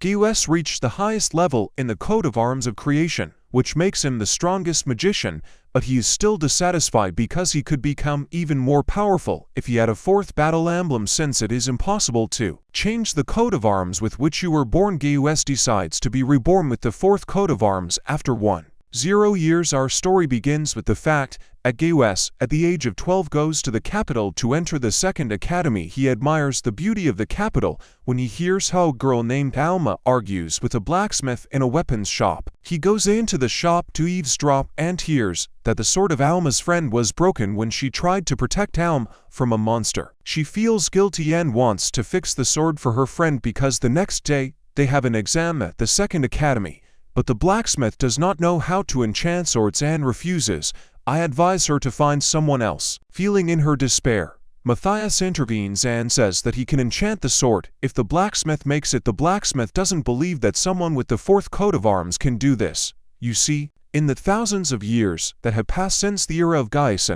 Gaius reached the highest level in the coat of arms of creation, which makes him the strongest magician, but he is still dissatisfied because he could become even more powerful if he had a fourth battle emblem, since it is impossible to change the coat of arms with which you were born. Gaius decides to be reborn with the fourth coat of arms after 10 years. Our story begins with the fact that Gaius, at the age of 12, goes to the capital to enter the second academy. He admires the beauty of the capital when he hears how a girl named Alma argues with a blacksmith in a weapons shop. He goes into the shop to eavesdrop and hears that the sword of Alma's friend was broken when she tried to protect Alma from a monster. She feels guilty and wants to fix the sword for her friend because the next day they have an exam at the second academy. But the blacksmith does not know how to enchant swords and refuses. I advise her to find someone else. Feeling in her despair, Matthias intervenes and says that he can enchant the sword if the blacksmith makes it. The blacksmith doesn't believe that someone with the fourth coat of arms can do this. You see, in the thousands of years that have passed since the era of Gaius,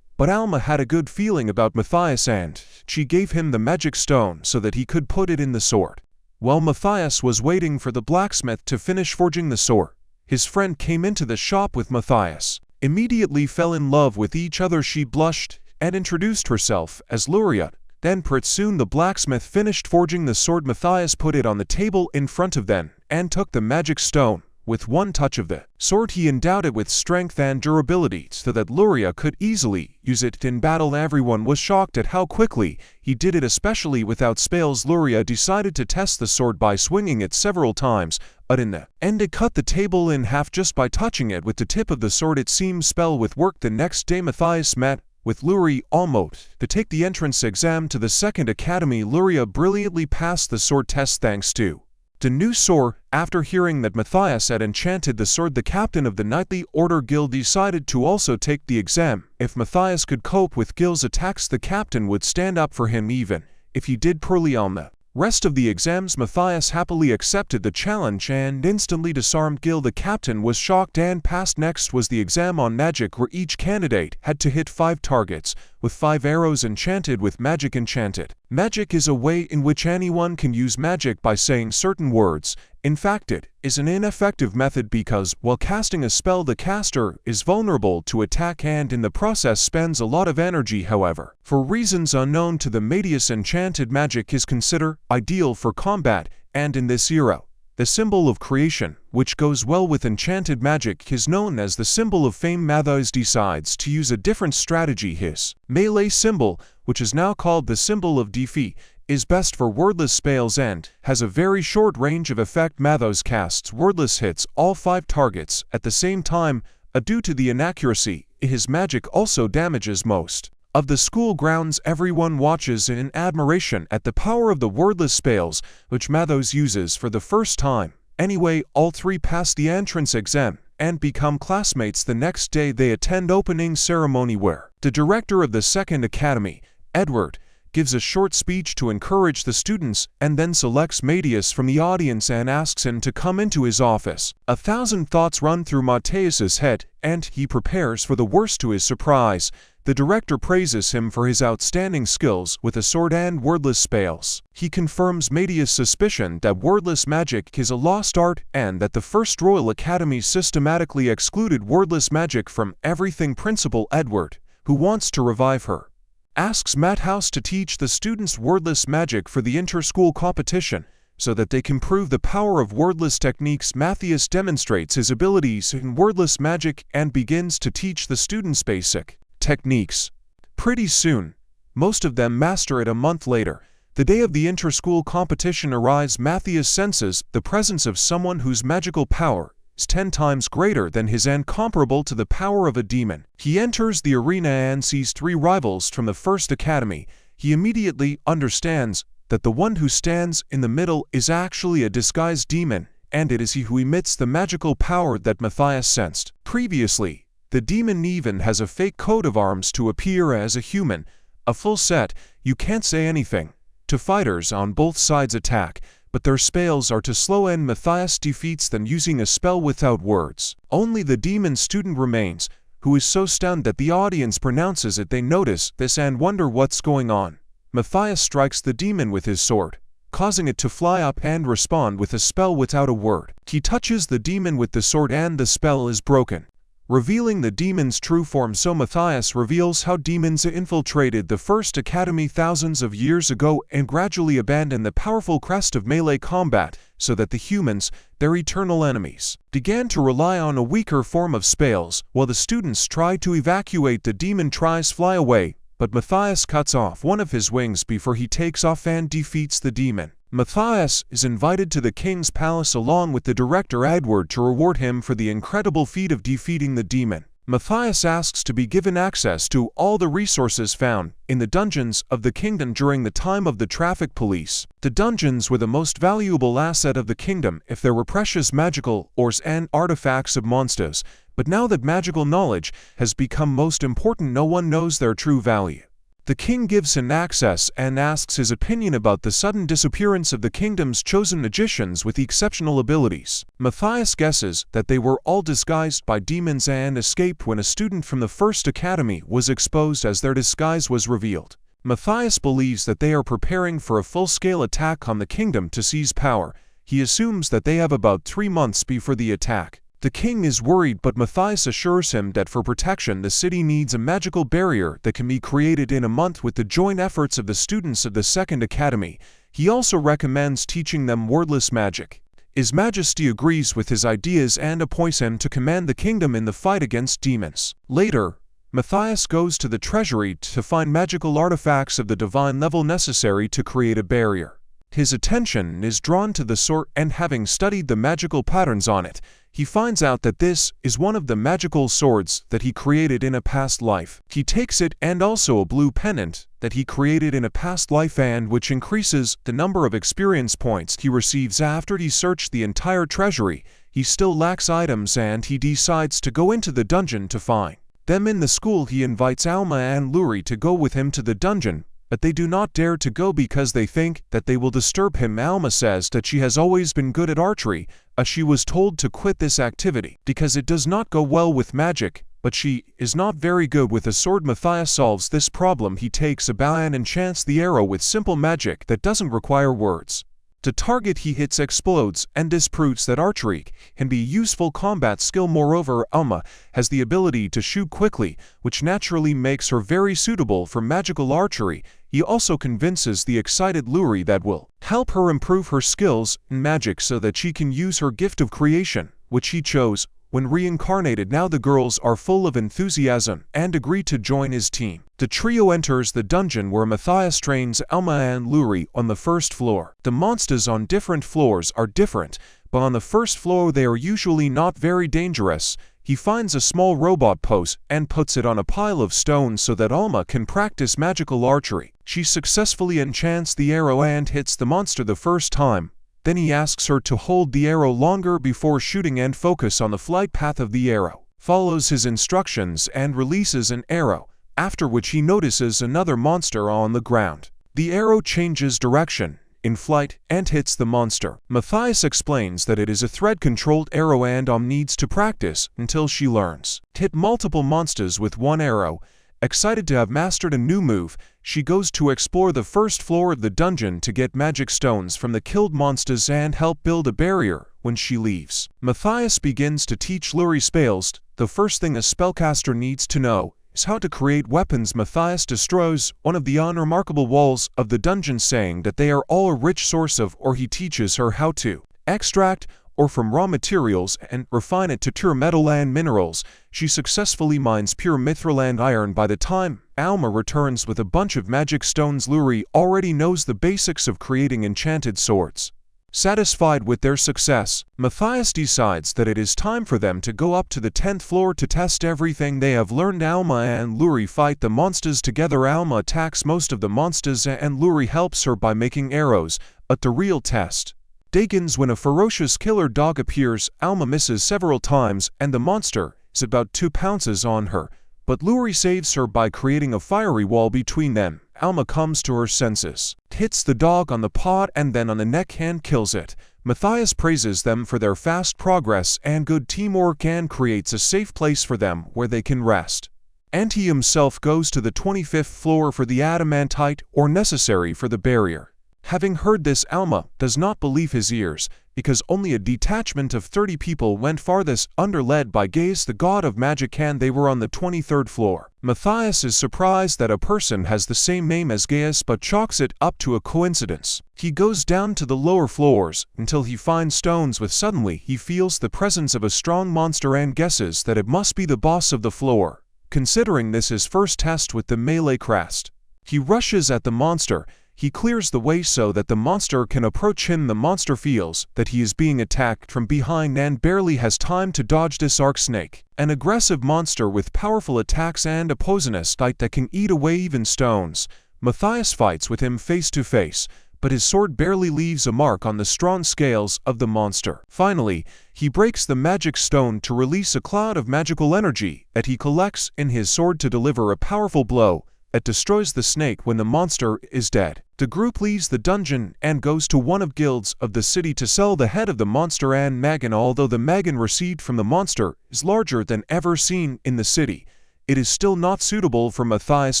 but Alma had a good feeling about Matthias and she gave him the magic stone so that he could put it in the sword. While Matthias was waiting for the blacksmith to finish forging the sword, his friend came into the shop with Matthias. Immediately fell in love with each other. She blushed and introduced herself as Luria. Then pretty soon the blacksmith finished forging the sword. Matthias put it on the table in front of them and took the magic stone. With one touch of the sword he endowed it with strength and durability so that Luria could easily use it in battle. Everyone was shocked at how quickly he did it, especially without spells. Luria decided to test the sword by swinging it several times, but in the end it cut the table in half just by touching it with the tip of the sword. It seems spell with work. The next day Matthias met with Luria almost to take the entrance exam to the second academy. Luria brilliantly passed the sword test thanks to the new sword. After hearing that Matthias had enchanted the sword, the captain of the Knightly Order Guild decided to also take the exam. If Matthias could cope with Guild's attacks, the captain would stand up for him even if he did poorly on the rest of the exams. Matthias happily accepted the challenge and instantly disarmed Guild. The captain was shocked and passed. Next was the exam on magic, where each candidate had to hit 5 targets with 5 arrows enchanted with magic. Enchanted magic is a way in which anyone can use magic by saying certain words. In fact, it is an ineffective method because while casting a spell, the caster is vulnerable to attack and in the process spends a lot of energy. However, for reasons unknown to the Matthias, enchanted magic is considered ideal for combat, and in this era, the symbol of creation, which goes well with enchanted magic, is known as the symbol of fame. Matthias decides to use a different strategy. His melee symbol, which is now called the symbol of defeat, is best for wordless spells and has a very short range of effect. Matthias casts wordless hits all 5 targets at the same time. Due to the inaccuracy, his magic also damages most of the school grounds. Everyone watches in admiration at the power of the wordless spells, which Matthias uses for the first time. Anyway, all 3 pass the entrance exam and become classmates. The next day they attend opening ceremony where the director of the second academy, Edward, gives a short speech to encourage the students and then selects Matthias from the audience and asks him to come into his office. 1,000 thoughts run through Matthias's head and he prepares for the worst. To his surprise, the director praises him for his outstanding skills with a sword and wordless spells. He confirms Matthias' suspicion that wordless magic is a lost art and that the First Royal Academy systematically excluded wordless magic from everything. Principal Edward, who wants to revive her, asks Matthias to teach the students wordless magic for the inter-school competition so that they can prove the power of wordless techniques. Matthias demonstrates his abilities in wordless magic and begins to teach the students basic techniques. Pretty soon, most of them master it. A month later, the day of the inter-school competition arrives. Matthias senses the presence of someone whose magical power is 10 times greater than his and comparable to the power of a demon. He enters the arena and sees 3 rivals from the first academy. He immediately understands that the one who stands in the middle is actually a disguised demon, and it is he who emits the magical power that Matthias sensed previously. The demon even has a fake coat of arms to appear as a human, a full set. You can't say anything to fighters on both sides attack, but their spells are to slow, and Matthias defeats them using a spell without words. Only the demon student remains, who is so stunned that the audience pronounces it. They notice this and wonder what's going on. Matthias strikes the demon with his sword, causing it to fly up and respond with a spell without a word. He touches the demon with the sword and the spell is broken, revealing the demon's true form. So Matthias reveals how demons infiltrated the First Academy thousands of years ago and gradually abandoned the powerful Crest of melee combat, so that the humans, their eternal enemies, began to rely on a weaker form of spells. While the students try to evacuate, the demon tries fly away, but Matthias cuts off one of his wings before he takes off and defeats the demon. Matthias is invited to the king's palace along with the director Edward to reward him for the incredible feat of defeating the demon. Matthias asks to be given access to all the resources found in the dungeons of the kingdom during the time of the traffic police. The dungeons were the most valuable asset of the kingdom if there were precious magical ores and artifacts of monsters, but now that magical knowledge has become most important, no one knows their true value. The king gives him access and asks his opinion about the sudden disappearance of the kingdom's chosen magicians with exceptional abilities. Matthias guesses that they were all disguised by demons and escaped when a student from the First Academy was exposed as their disguise was revealed. Matthias believes that they are preparing for a full-scale attack on the kingdom to seize power. He assumes that they have about 3 months before the attack. The king is worried, but Matthias assures him that for protection the city needs a magical barrier that can be created in a month with the joint efforts of the students of the Second Academy. He also recommends teaching them wordless magic. His Majesty agrees with his ideas and appoints him to command the kingdom in the fight against demons. Later, Matthias goes to the treasury to find magical artifacts of the divine level necessary to create a barrier. His attention is drawn to the sword, and having studied the magical patterns on it, he finds out that this is one of the magical swords that he created in a past life. He takes it and also a blue pendant that he created in a past life, and which increases the number of experience points he receives. After he searched the entire treasury, he still lacks items and he decides to go into the dungeon to find them. In the school, he invites Alma and Luri to go with him to the dungeon, but they do not dare to go because they think that they will disturb him. Alma says that she has always been good at archery, as she was told to quit this activity because it does not go well with magic, but she is not very good with a sword. Matthias solves this problem. He takes a bow and enchants the arrow with simple magic that doesn't require words. The target he hits explodes, and this proves that archery can be a useful combat skill. Moreover, Alma has the ability to shoot quickly, which naturally makes her very suitable for magical archery. He also convinces the excited Luri that will help her improve her skills in magic so that she can use her gift of creation, which he chose when reincarnated. Now the girls are full of enthusiasm and agree to join his team. The trio enters the dungeon where Matthias trains Alma and Luri on the first floor. The monsters on different floors are different, but on the first floor they are usually not very dangerous. He finds a small robot pose and puts it on a pile of stones so that Alma can practice magical archery. She successfully enchants the arrow and hits the monster the first time. Then he asks her to hold the arrow longer before shooting and focus on the flight path of the arrow. Follows his instructions and releases an arrow, after which he notices another monster on the ground. The arrow changes direction in flight and hits the monster. Matthias explains that it is a thread-controlled arrow and needs to practice until she learns to hit multiple monsters with one arrow. Excited to have mastered a new move, she goes to explore the first floor of the dungeon to get magic stones from the killed monsters and help build a barrier. When she leaves, Matthias begins to teach Luri spells. The first thing a spellcaster needs to know is how to create weapons. Matthias destroys one of the unremarkable walls of the dungeon, saying that they are all a rich source of ore. He teaches her how to extract ore from raw materials and refine it to pure metal and minerals. She successfully mines pure mithril and iron. By the time Alma returns with a bunch of magic stones, Luri already knows the basics of creating enchanted swords. Satisfied with their success, Matthias decides that it is time for them to go up to the 10th floor to test everything they have learned. Alma and Luri fight the monsters together. Alma attacks most of the monsters and Luri helps her by making arrows, but the real test begins when a ferocious killer dog appears. Alma misses several times and the monster is about to pounce on her, but Luri saves her by creating a fiery wall between them. Alma comes to her senses, hits the dog on the paw and then on the neck and kills it. Matthias praises them for their fast progress and good teamwork and creates a safe place for them where they can rest. And he himself goes to the 25th floor for the adamantite ore necessary for the barrier. Having heard this, Alma does not believe his ears, because only a detachment of 30 people went farthest under, led by Gaius, the god of magic, and they were on the 23rd floor. Matthias is surprised that a person has the same name as Gaius, but chalks it up to a coincidence. He goes down to the lower floors until he finds stones with. Suddenly he feels the presence of a strong monster and guesses that it must be the boss of the floor, considering this his first test with the melee Crest. He rushes at the monster. He clears the way so that the monster can approach him. The monster feels that he is being attacked from behind and barely has time to dodge this arc snake, an aggressive monster with powerful attacks and a poisonous bite that can eat away even stones. Matthias fights with him face to face, but his sword barely leaves a mark on the strong scales of the monster. Finally, he breaks the magic stone to release a cloud of magical energy that he collects in his sword to deliver a powerful blow that destroys the snake. When the monster is dead, the group leaves the dungeon and goes to one of guilds of the city to sell the head of the monster and Magan. Although the Magan received from the monster is larger than ever seen in the city, it is still not suitable for Matthias'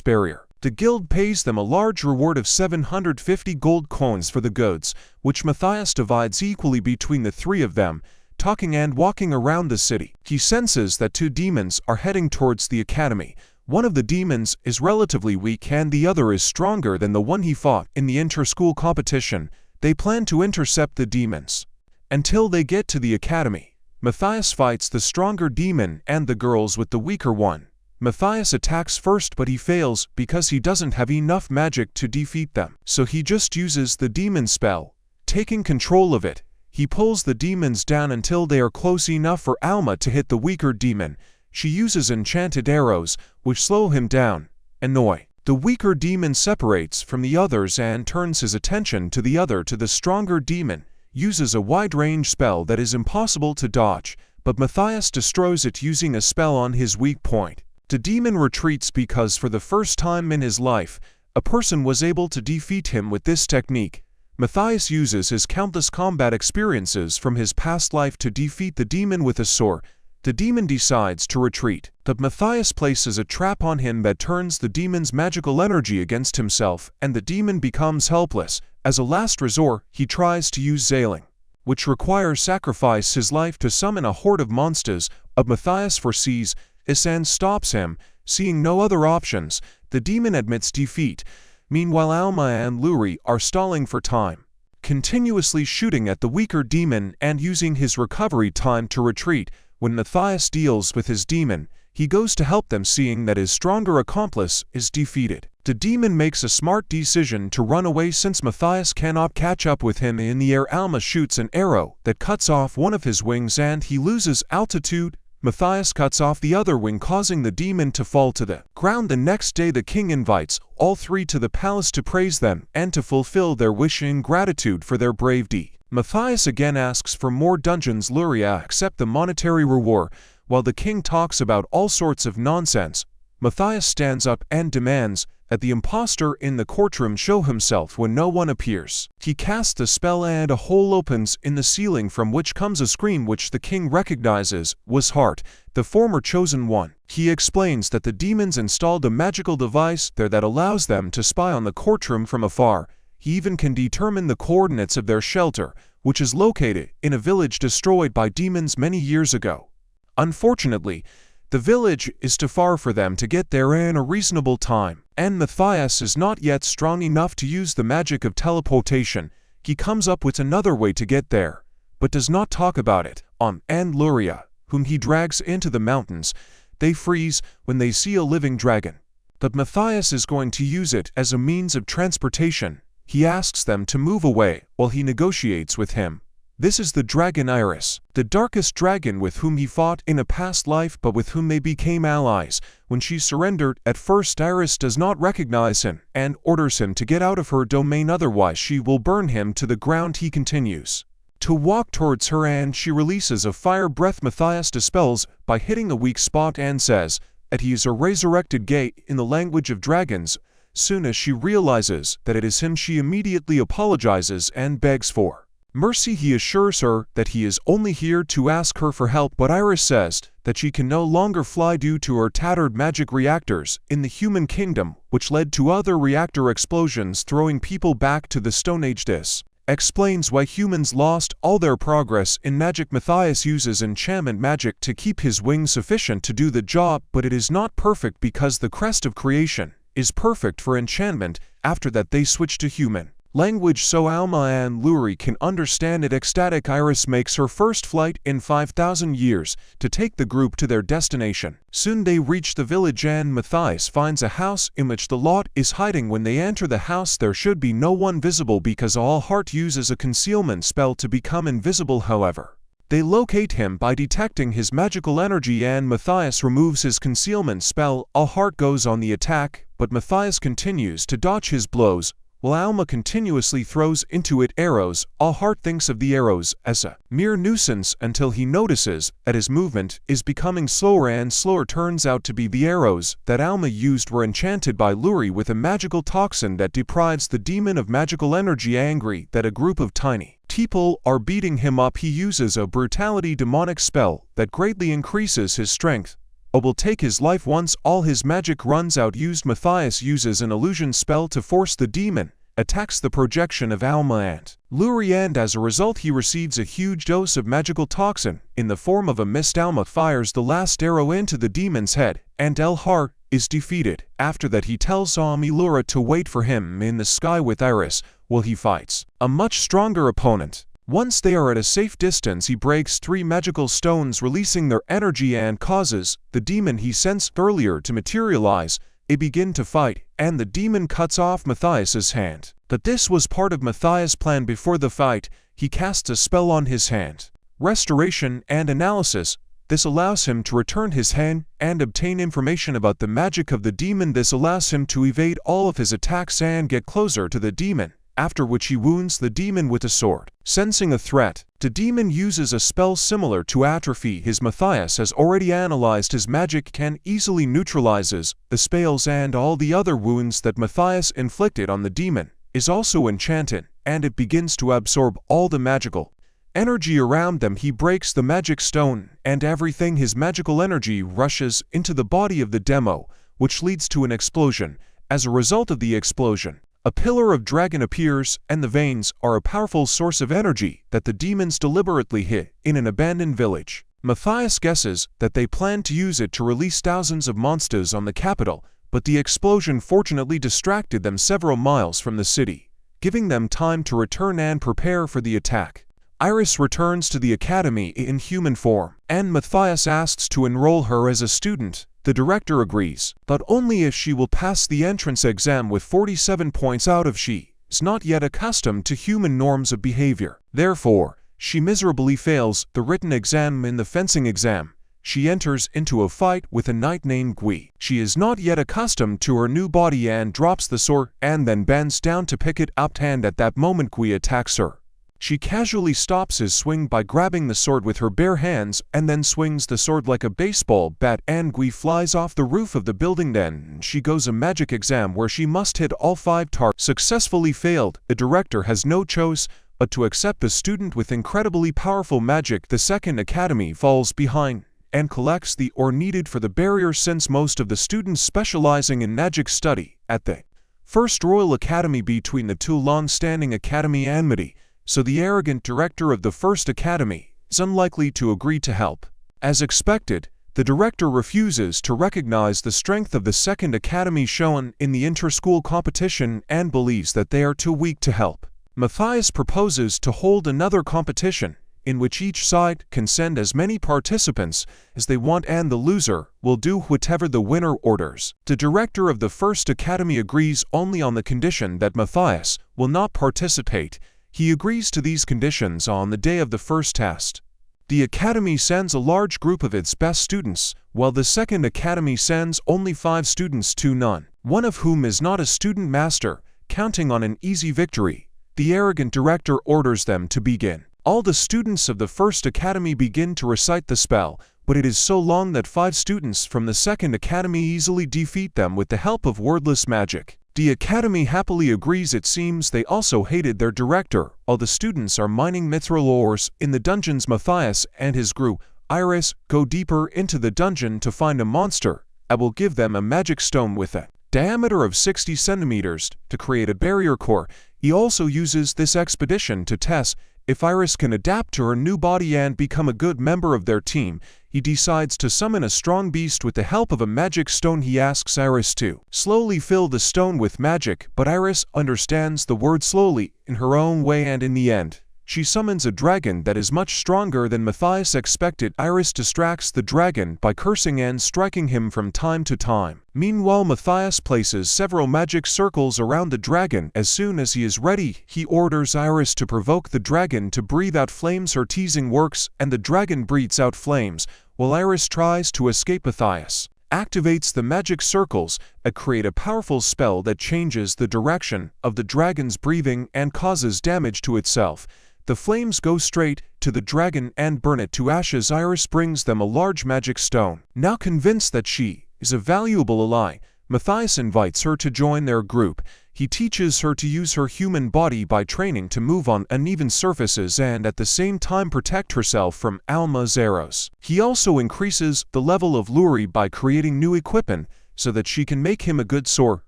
barrier. The guild pays them a large reward of 750 gold coins for the goods, which Matthias divides equally between the three of them. Talking and walking around the city, he senses that 2 demons are heading towards the academy. One of the demons is relatively weak and the other is stronger than the one he fought in the inter-school competition. They plan to intercept the demons until they get to the academy. Matthias fights the stronger demon and the girls with the weaker one. Matthias attacks first, but he fails because he doesn't have enough magic to defeat them. So he just uses the demon spell. Taking control of it, he pulls the demons down until they are close enough for Alma to hit the weaker demon. She uses enchanted arrows, which slow him down. Annoy. The weaker demon separates from the others and turns his attention to the stronger demon, uses a wide-range spell that is impossible to dodge, but Matthias destroys it using a spell on his weak point. The demon retreats because for the first time in his life, a person was able to defeat him with this technique. Matthias uses his countless combat experiences from his past life to defeat the demon with a sword. The demon decides to retreat, but Matthias places a trap on him that turns the demon's magical energy against himself, and the demon becomes helpless. As a last resort, he tries to use Zailing, which requires sacrifice his life to summon a horde of monsters. Matthias foresees this and stops him. Seeing no other options, the demon admits defeat. Meanwhile, Alma and Luri are stalling for time, continuously shooting at the weaker demon and using his recovery time to retreat. When Matthias deals with his demon, he goes to help them, seeing that his stronger accomplice is defeated. The demon makes a smart decision to run away since Matthias cannot catch up with him. In the air, Alma shoots an arrow that cuts off one of his wings and he loses altitude. Matthias cuts off the other wing, causing the demon to fall to the ground. The next day, the king invites all 3 to the palace to praise them and to fulfill their wish in gratitude for their brave deed. Matthias again asks for more dungeons. Luria accepts the monetary reward. While the king talks about all sorts of nonsense, Matthias stands up and demands that the impostor in the courtroom show himself. When no one appears, he casts a spell and a hole opens in the ceiling from which comes a scream which the king recognizes was Hart, the former chosen one. He explains that the demons installed a magical device there that allows them to spy on the courtroom from afar. He even can determine the coordinates of their shelter, which is located in a village destroyed by demons many years ago. Unfortunately, the village is too far for them to get there in a reasonable time, and Matthias is not yet strong enough to use the magic of teleportation. He comes up with another way to get there, but does not talk about it. And Luria, whom he drags into the mountains, they freeze when they see a living dragon. But Matthias is going to use it as a means of transportation. He asks them to move away while he negotiates with him. This is the dragon Iris, the darkest dragon with whom he fought in a past life but with whom they became allies. When she surrendered, at first Iris does not recognize him and orders him to get out of her domain, otherwise she will burn him to the ground. He continues to walk towards her and she releases a fire breath. Matthias dispels by hitting a weak spot and says that he is a resurrected gate in the language of dragons. Soon as she realizes that it is him, she immediately apologizes and begs for Mercy he assures her that he is only here to ask her for help, but Iris says that she can no longer fly due to her tattered magic reactors in the human kingdom, which led to other reactor explosions throwing people back to the Stone Age. This explains why humans lost all their progress in magic. Matthias uses enchantment magic to keep his wings sufficient to do the job, but it is not perfect because the crest of creation is perfect for enchantment. After that they switch to human language so Alma and Luri can understand it. Ecstatic, Iris makes her first flight in 5,000 years to take the group to their destination. Soon they reach the village and Matthias finds a house in which the lot is hiding. When they enter the house there should be no one visible because Allheart uses a concealment spell to become invisible. However, they locate him by detecting his magical energy and Matthias removes his concealment spell. Allheart goes on the attack, but Matthias continues to dodge his blows, while Alma continuously throws into it arrows. Allheart thinks of the arrows as a mere nuisance until he notices that his movement is becoming slower and slower. Turns out to be the arrows that Alma used were enchanted by Luri with a magical toxin that deprives the demon of magical energy. Angry that a group of tiny people are beating him up, he uses a brutality demonic spell that greatly increases his strength, or will take his life once all his magic runs out. Matthias uses an illusion spell to force the demon, attacks the projection of Alma and Luri, and as a result he receives a huge dose of magical toxin in the form of a mist. Alma fires the last arrow into the demon's head, and Allheart is defeated. After that he tells Amilura to wait for him in the sky with Iris while he fights a much stronger opponent. Once they are at a safe distance he breaks 3 magical stones, releasing their energy, and causes the demon he sensed earlier to materialize. They begin to fight, and the demon cuts off Matthias's hand. But this was part of Matthias' plan. Before the fight, he casts a spell on his hand, Restoration and Analysis. This allows him to return his hand and obtain information about the magic of the demon. This allows him to evade all of his attacks and get closer to the demon, after which he wounds the demon with a sword. Sensing a threat, the demon uses a spell similar to atrophy. His Matthias has already analyzed his magic, can easily neutralizes the spells, and all the other wounds that Matthias inflicted on the demon is also enchanted, and it begins to absorb all the magical energy around them. He breaks the magic stone, and everything his magical energy rushes into the body of the demo, which leads to an explosion. As a result of the explosion, a pillar of dragon appears, and the veins are a powerful source of energy that the demons deliberately hid in an abandoned village. Matthias guesses that they plan to use it to release thousands of monsters on the capital, but the explosion fortunately distracted them several miles from the city, giving them time to return and prepare for the attack. Iris returns to the academy in human form, and Matthias asks to enroll her as a student. The director agrees, but only if she will pass the entrance exam with 47 points out of. She is not yet accustomed to human norms of behavior. Therefore, she miserably fails the written exam. In the fencing exam, she enters into a fight with a knight named Gui. She is not yet accustomed to her new body and drops the sword and then bends down to pick it up, and at that moment Gui attacks her. She casually stops his swing by grabbing the sword with her bare hands and then swings the sword like a baseball bat, and Gui flies off the roof of the building. Then she goes a magic exam where she must hit all 5 targets. Successfully failed, the director has no choice but to accept the student with incredibly powerful magic. The second academy falls behind and collects the ore needed for the barrier, since most of the students specializing in magic study at the first Royal Academy. Between the two long-standing academy enmity, so the arrogant director of the first academy is unlikely to agree to help. As expected, the director refuses to recognize the strength of the second academy shown in the inter-school competition and believes that they are too weak to help. Matthias proposes to hold another competition in which each side can send as many participants as they want, and the loser will do whatever the winner orders. The director of the first academy agrees only on the condition that Matthias will not participate. He agrees to these conditions on the day of the first test. The academy sends a large group of its best students, while the second academy sends only 5 students to none, one of whom is not a student master. Counting on an easy victory, the arrogant director orders them to begin. All the students of the first academy begin to recite the spell, but it is so long that 5 students from the second academy easily defeat them with the help of wordless magic. The academy happily agrees. It seems they also hated their director. While the students are mining mithril ores in the dungeons, Matthias and his group, Iris, go deeper into the dungeon to find a monster that will give them a magic stone with a diameter of 60 centimeters to create a barrier core. He also uses this expedition to test if Iris can adapt to her new body and become a good member of their team. He decides to summon a strong beast with the help of a magic stone. He asks Iris to slowly fill the stone with magic, but Iris understands the word slowly in her own way, and in the end, she summons a dragon that is much stronger than Matthias expected. Iris distracts the dragon by cursing and striking him from time to time. Meanwhile, Matthias places several magic circles around the dragon. As soon as he is ready, he orders Iris to provoke the dragon to breathe out flames. Her teasing works, and the dragon breathes out flames, while Iris tries to escape. Matthias activates the magic circles that create a powerful spell that changes the direction of the dragon's breathing and causes damage to itself. The flames go straight to the dragon and burn it to ashes. Iris brings them a large magic stone. Now convinced that she is a valuable ally, Matthias invites her to join their group. He teaches her to use her human body by training to move on uneven surfaces and at the same time protect herself from Alma's arrows. He also increases the level of Luri by creating new equipment so that she can make him a good sword.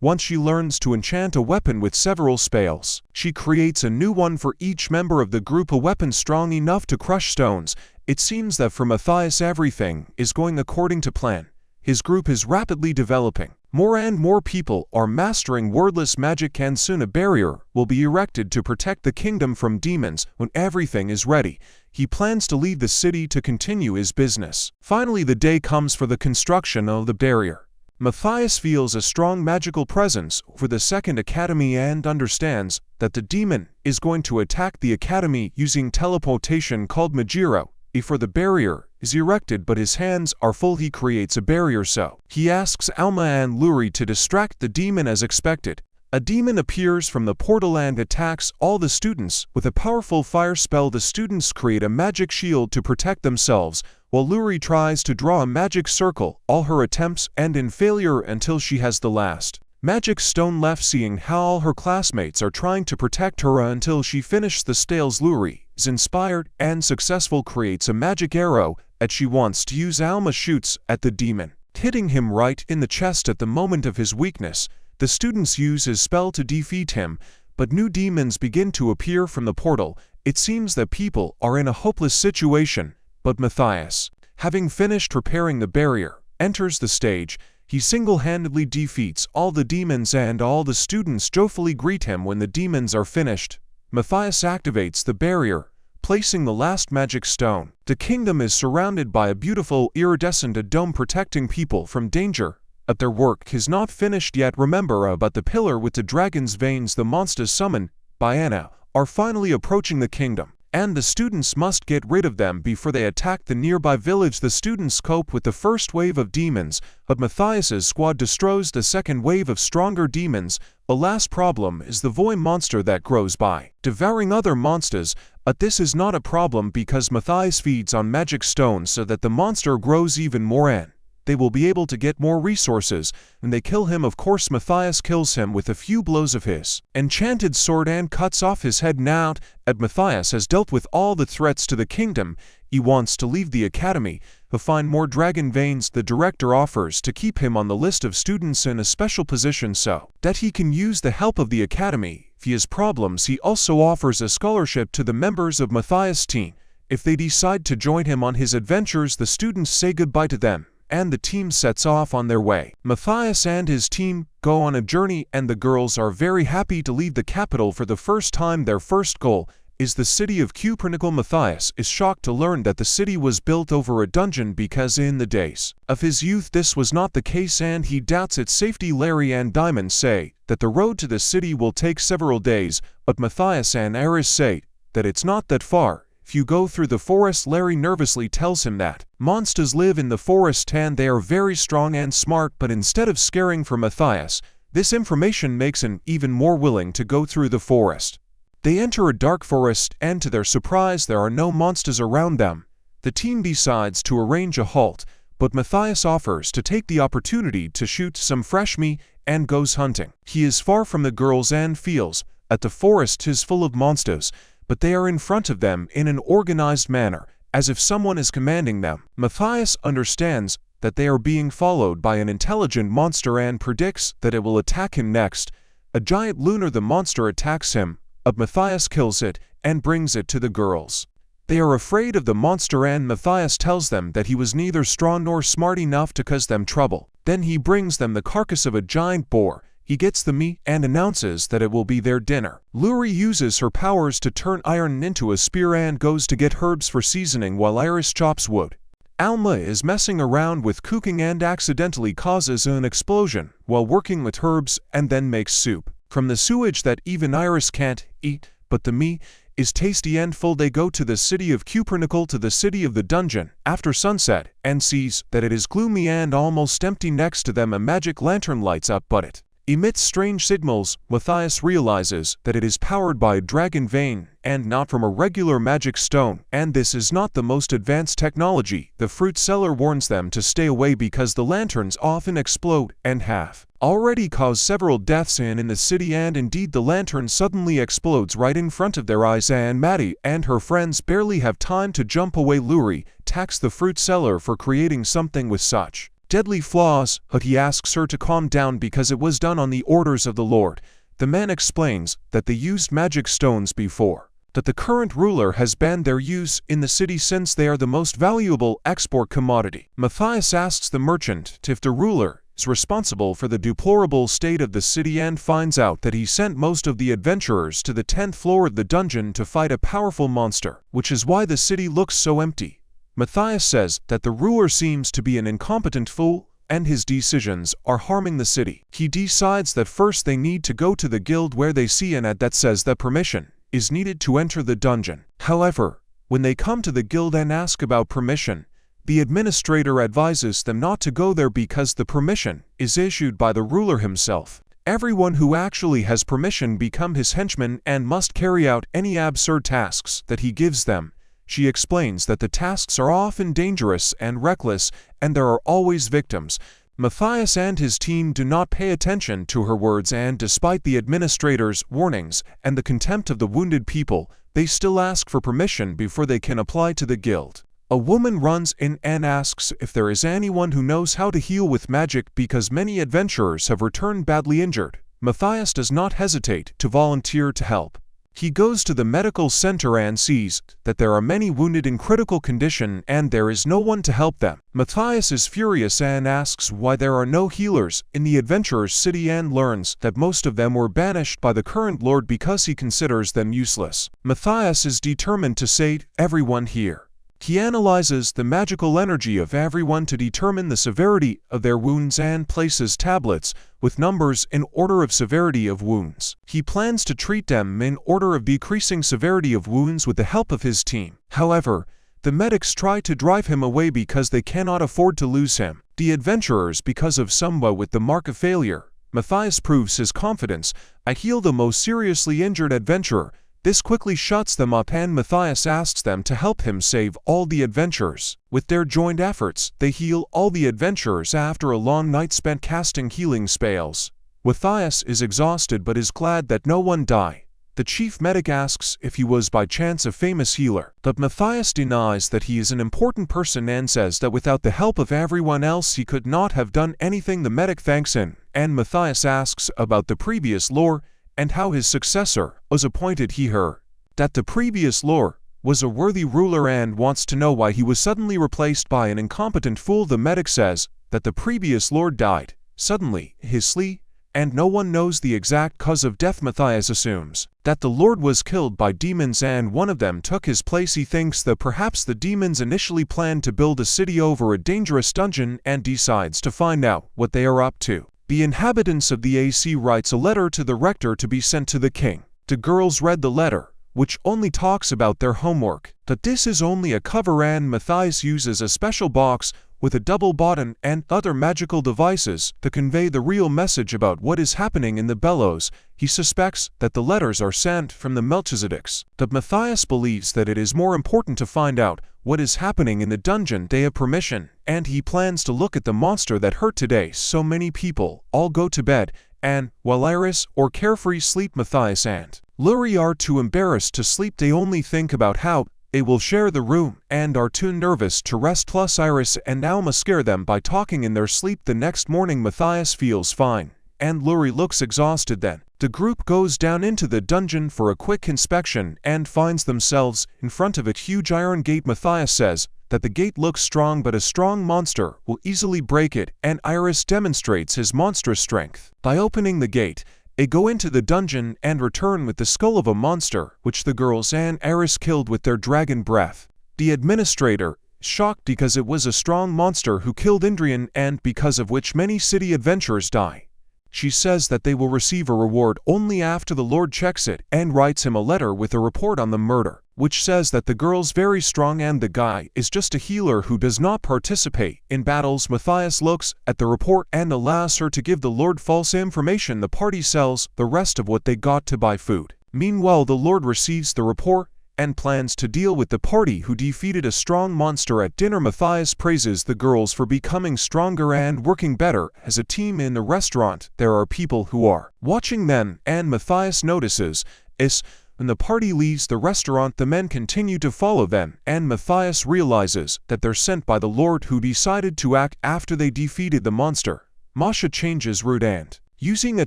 Once she learns to enchant a weapon with several spells, she creates a new one for each member of the group, a weapon strong enough to crush stones. It seems that for Matthias everything is going according to plan. His group is rapidly developing. More and more people are mastering wordless magic, and soon a barrier will be erected to protect the kingdom from demons. When everything is ready, he plans to leave the city to continue his business. Finally, the day comes for the construction of the barrier. Matthias feels a strong magical presence over the second academy and understands that the demon is going to attack the academy using teleportation called Majiro. Before the barrier is erected, but his hands are full, he creates a barrier, so he asks Alma and Luri to distract the demon as expected. A demon appears from the portal and attacks all the students with a powerful fire spell. The students create a magic shield to protect themselves, while Luri tries to draw a magic circle. All her attempts end in failure until she has the last magic stone left. Seeing how all her classmates are trying to protect her until she finishes the spells, Luri is inspired and successful, creates a magic arrow that she wants to use. Alma shoots at the demon, hitting him right in the chest at the moment of his weakness. The students use his spell to defeat him, but new demons begin to appear from the portal. It seems that people are in a hopeless situation, but Matthias, having finished repairing the barrier, enters the stage. He single-handedly defeats all the demons, and all the students joyfully greet him. When the demons are finished, Matthias activates the barrier, placing the last magic stone. The kingdom is surrounded by a beautiful iridescent dome protecting people from danger. But their work is not finished yet. Remember about the pillar with the dragon's veins. The monsters summoned by Anna are finally approaching the kingdom, and the students must get rid of them before they attack the nearby village. The students cope with the first wave of demons, but Matthias's squad destroys the second wave of stronger demons. The last problem is the void monster that grows by devouring other monsters, but this is not a problem because Matthias feeds on magic stones so that the monster grows even more, and they will be able to get more resources. When they kill him, of course, Matthias kills him with a few blows of his enchanted sword and cuts off his head. Now that Matthias has dealt with all the threats to the kingdom, he wants to leave the academy to find more dragon veins. The director offers to keep him on the list of students in a special position so that he can use the help of the academy. If he has problems, he also offers a scholarship to the members of Matthias' team. If they decide to join him on his adventures, the students say goodbye to them, and the team sets off on their way. Matthias and his team go on a journey, and the girls are very happy to leave the capital for the first time. Their first goal is the city of Cupernical. Matthias is shocked to learn that the city was built over a dungeon because in the days of his youth this was not the case, and he doubts its safety. Larry and Diamond say that the road to the city will take several days, but Matthias and Iris say that it's not that far. If you go through the forest, Larry nervously tells him that monsters live in the forest and they are very strong and smart, but instead of scaring for Matthias, this information makes him even more willing to go through the forest. They enter a dark forest, and to their surprise there are no monsters around them. The team decides to arrange a halt, but Matthias offers to take the opportunity to shoot some fresh meat and goes hunting. He is far from the girls and feels that the forest is full of monsters, but they are in front of them in an organized manner, as if someone is commanding them. Matthias understands that they are being followed by an intelligent monster and predicts that it will attack him next. A giant lunar the monster attacks him, but Matthias kills it and brings it to the girls. They are afraid of the monster and Matthias tells them that he was neither strong nor smart enough to cause them trouble. Then he brings them the carcass of a giant boar. He gets the meat and announces that it will be their dinner. Luri uses her powers to turn iron into a spear and goes to get herbs for seasoning while Iris chops wood. Alma is messing around with cooking and accidentally causes an explosion while working with herbs and then makes soup from the sewage that even Iris can't eat, but the meat is tasty and full. They go to the city of Cupernical, to the city of the dungeon, after sunset, and sees that it is gloomy and almost empty. Next to them a magic lantern lights up, but it emits strange signals. Matthias realizes that it is powered by a dragon vein and not from a regular magic stone, and this is not the most advanced technology. The fruit seller warns them to stay away because the lanterns often explode and have already caused several deaths in the city, and indeed the lantern suddenly explodes right in front of their eyes and Maddie and her friends barely have time to jump away. Luri attacks the fruit seller for creating something with such deadly flaws, but he asks her to calm down because it was done on the orders of the Lord. The man explains that they used magic stones before, that the current ruler has banned their use in the city since they are the most valuable export commodity. Matthias asks the merchant if the ruler is responsible for the deplorable state of the city and finds out that he sent most of the adventurers to the 10th floor of the dungeon to fight a powerful monster, which is why the city looks so empty. Matthias says that the ruler seems to be an incompetent fool, and his decisions are harming the city. He decides that first they need to go to the guild where they see an ad that says that permission is needed to enter the dungeon. However, when they come to the guild and ask about permission, the administrator advises them not to go there because the permission is issued by the ruler himself. Everyone who actually has permission become his henchmen and must carry out any absurd tasks that he gives them. She explains that the tasks are often dangerous and reckless, and there are always victims. Matthias and his team do not pay attention to her words, and despite the administrator's warnings and the contempt of the wounded people, they still ask for permission before they can apply to the guild. A woman runs in and asks if there is anyone who knows how to heal with magic because many adventurers have returned badly injured. Matthias does not hesitate to volunteer to help. He goes to the medical center and sees that there are many wounded in critical condition and there is no one to help them. Matthias is furious and asks why there are no healers in the adventurers' city and learns that most of them were banished by the current lord because he considers them useless. Matthias is determined to save everyone here. He analyzes the magical energy of everyone to determine the severity of their wounds and places tablets with numbers in order of severity of wounds. He plans to treat them in order of decreasing severity of wounds with the help of his team. However, the medics try to drive him away because they cannot afford to lose him. The adventurers because of Samba with the mark of failure. Matthias proves his confidence. I heal the most seriously injured adventurer. This quickly shuts them up and Matthias asks them to help him save all the adventurers. With their joint efforts, they heal all the adventurers after a long night spent casting healing spells. Matthias is exhausted but is glad that no one died. The chief medic asks if he was by chance a famous healer, but Matthias denies that he is an important person and says that without the help of everyone else he could not have done anything. The medic thanks him, and Matthias asks about the previous lord and how his successor was appointed. He heard that the previous lord was a worthy ruler and wants to know why he was suddenly replaced by an incompetent fool. The medic says that the previous lord died suddenly, his sleep, and no one knows the exact cause of death. Matthias assumes that the lord was killed by demons and one of them took his place. He thinks that perhaps the demons initially planned to build a city over a dangerous dungeon and decides to find out what they are up to. The inhabitants of the AC writes a letter to the rector to be sent to the king. The girls read the letter, which only talks about their homework, but this is only a cover and Matthias uses a special box with a double button and other magical devices to convey the real message about what is happening in the bellows. He suspects that the letters are sent from the Melchizedeks, but Matthias believes that it is more important to find out what is happening in the dungeon. They have permission, and he plans to look at the monster that hurt today. So many people all go to bed, and while Iris or Carefree sleep, Matthias and Luri are too embarrassed to sleep. They only think about how they will share the room and are too nervous to rest. Plus Iris and Alma scare them by talking in their sleep. The next morning Matthias feels fine, and Luri looks exhausted. Then the group goes down into the dungeon for a quick inspection and finds themselves in front of a huge iron gate. Matthias says that the gate looks strong, but a strong monster will easily break it, and Iris demonstrates his monstrous strength. By opening the gate, they go into the dungeon and return with the skull of a monster, which the girls and Iris killed with their dragon breath. The administrator is shocked because it was a strong monster who killed Indrian, and because of which many city adventurers die. She says that they will receive a reward only after the Lord checks it, and writes him a letter with a report on the murder, which says that the girl's very strong and the guy is just a healer who does not participate in battles. Matthias looks at the report and allows her to give the Lord false information. The party sells the rest of what they got to buy food. Meanwhile, the Lord receives the report and plans to deal with the party who defeated a strong monster. At dinner, Matthias praises the girls for becoming stronger and working better as a team. In the restaurant, there are people who are watching them, and Matthias notices is when the party leaves the restaurant, the men continue to follow them, and Matthias realizes that they're sent by the Lord, who decided to act after they defeated the monster. Masha changes route and, using a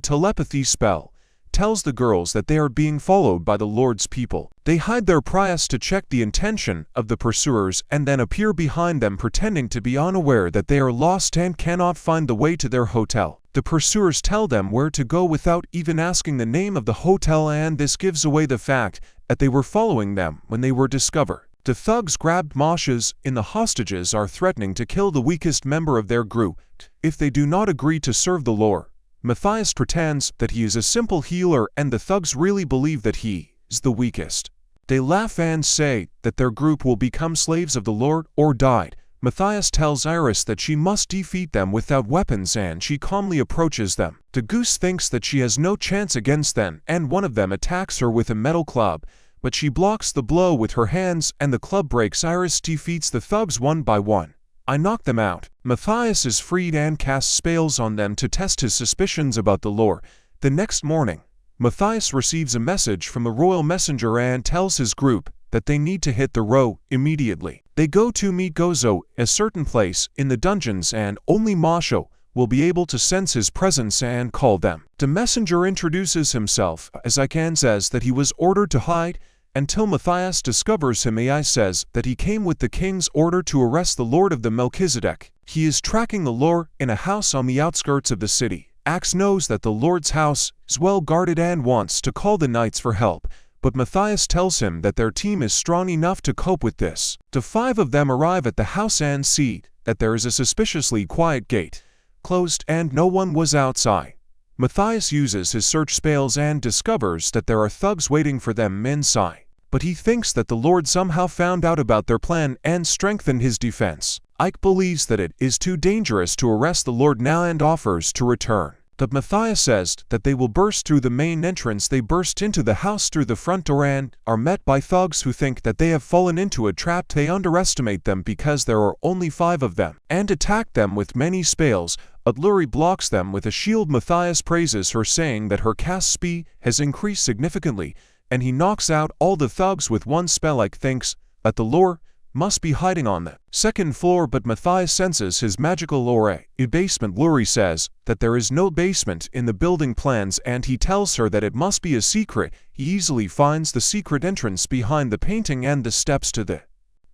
telepathy spell, tells the girls that they are being followed by the Lord's people. They hide their prize to check the intention of the pursuers and then appear behind them, pretending to be unaware that they are lost and cannot find the way to their hotel. The pursuers tell them where to go without even asking the name of the hotel, and this gives away the fact that they were following them when they were discovered. The thugs grabbed Masha's in the hostages are threatening to kill the weakest member of their group if they do not agree to serve the Lord. Matthias pretends that he is a simple healer, and the thugs really believe that he is the weakest. They laugh and say that their group will become slaves of the Lord or die. Matthias tells Iris that she must defeat them without weapons, and she calmly approaches them. The goose thinks that she has no chance against them, and one of them attacks her with a metal club, but she blocks the blow with her hands and the club breaks. Iris defeats the thugs one by one. I knock them out. Matthias is freed and casts spells on them to test his suspicions about the lore. The next morning, Matthias receives a message from the royal messenger and tells his group that they need to hit the road immediately. They go to meet Gozo at a certain place in the dungeons, and only Masha will be able to sense his presence and call them. The messenger introduces himself as Ikan, says that he was ordered to hide until Matthias discovers him. Ai says that he came with the king's order to arrest the Lord of the Melchizedek. He is tracking the Lord in a house on the outskirts of the city. Axe knows that the Lord's house is well guarded and wants to call the knights for help, but Matthias tells him that their team is strong enough to cope with this. The five of them arrive at the house and see that there is a suspiciously quiet gate, closed, and no one was outside. Matthias uses his search spells and discovers that there are thugs waiting for them inside. But he thinks that the Lord somehow found out about their plan and strengthened his defense. Ike believes that it is too dangerous to arrest the Lord now and offers to return. But Matthias says that they will burst through the main entrance. They burst into the house through the front door and are met by thugs who think that they have fallen into a trap. They underestimate them because there are only 5 of them and attack them with many spells. Luri blocks them with a shield. Matthias praises her, saying that her cast speed has increased significantly, and he knocks out all the thugs with one spell. Ike thinks that the Lord must be hiding on the second floor, but Matthias senses his magical aura. In basement, Luri says that there is no basement in the building plans, and he tells her that it must be a secret. He easily finds the secret entrance behind the painting, and the steps to the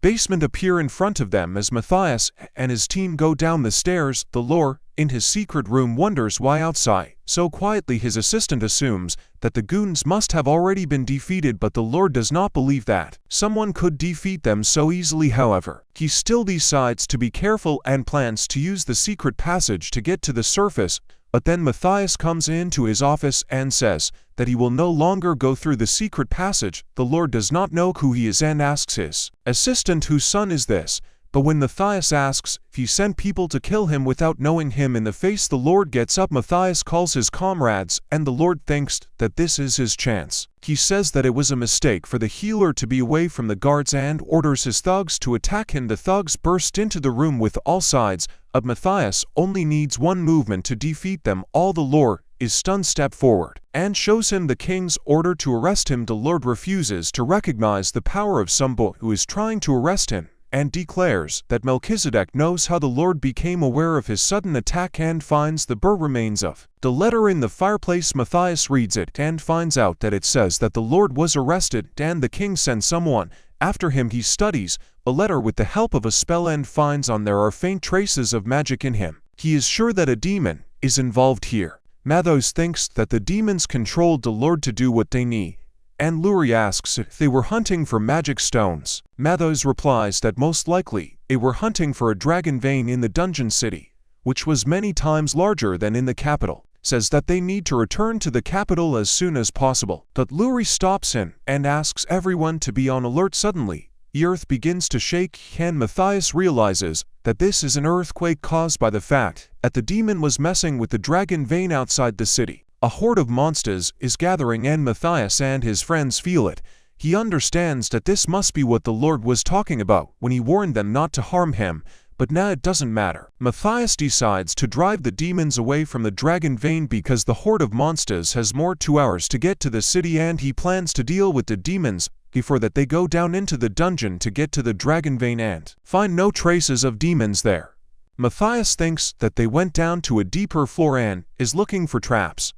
basement appear in front of them as Matthias and his team go down the stairs. The Lord, in his secret room, wonders why outside so quietly. His assistant assumes that the goons must have already been defeated, but the Lord does not believe that someone could defeat them so easily. However, he still decides to be careful and plans to use the secret passage to get to the surface. But then Matthias comes into his office and says that he will no longer go through the secret passage. The Lord does not know who he is and asks his assistant, whose son is this? But when Matthias asks if he sent people to kill him without knowing him in the face, the Lord gets up. Matthias calls his comrades, and the Lord thinks that this is his chance. He says that it was a mistake for the healer to be away from the guards and orders his thugs to attack him. The thugs burst into the room with all sides, but Matthias only needs one movement to defeat them all. The Lord is stunned, step forward, and shows him the king's order to arrest him. The Lord refuses to recognize the power of some boy who is trying to arrest him, and declares that Melchizedek knows how the Lord became aware of his sudden attack and finds the burnt remains of the letter in the fireplace. Matthias reads it and finds out that it says that the Lord was arrested and the king sent someone after him. He studies a letter with the help of a spell and finds on there are faint traces of magic in him. He is sure that a demon is involved here. Mathos thinks that the demons controlled the Lord to do what they need, and Luri asks if they were hunting for magic stones. Mathos replies that most likely they were hunting for a dragon vein in the dungeon city, which was many times larger than in the capital. Says that they need to return to the capital as soon as possible. But Luri stops him and asks everyone to be on alert. Suddenly, the earth begins to shake, and Matthias realizes that this is an earthquake caused by the fact that the demon was messing with the dragon vein outside the city. A horde of monsters is gathering, and Matthias and his friends feel it. He understands that this must be what the Lord was talking about when he warned them not to harm him, but now it doesn't matter. Matthias decides to drive the demons away from the dragon vein because the horde of monsters has more 2 hours to get to the city, and he plans to deal with the demons before that they go down into the dungeon to get to the dragon vein and find no traces of demons there. Matthias thinks that they went down to a deeper floor and is looking for traps.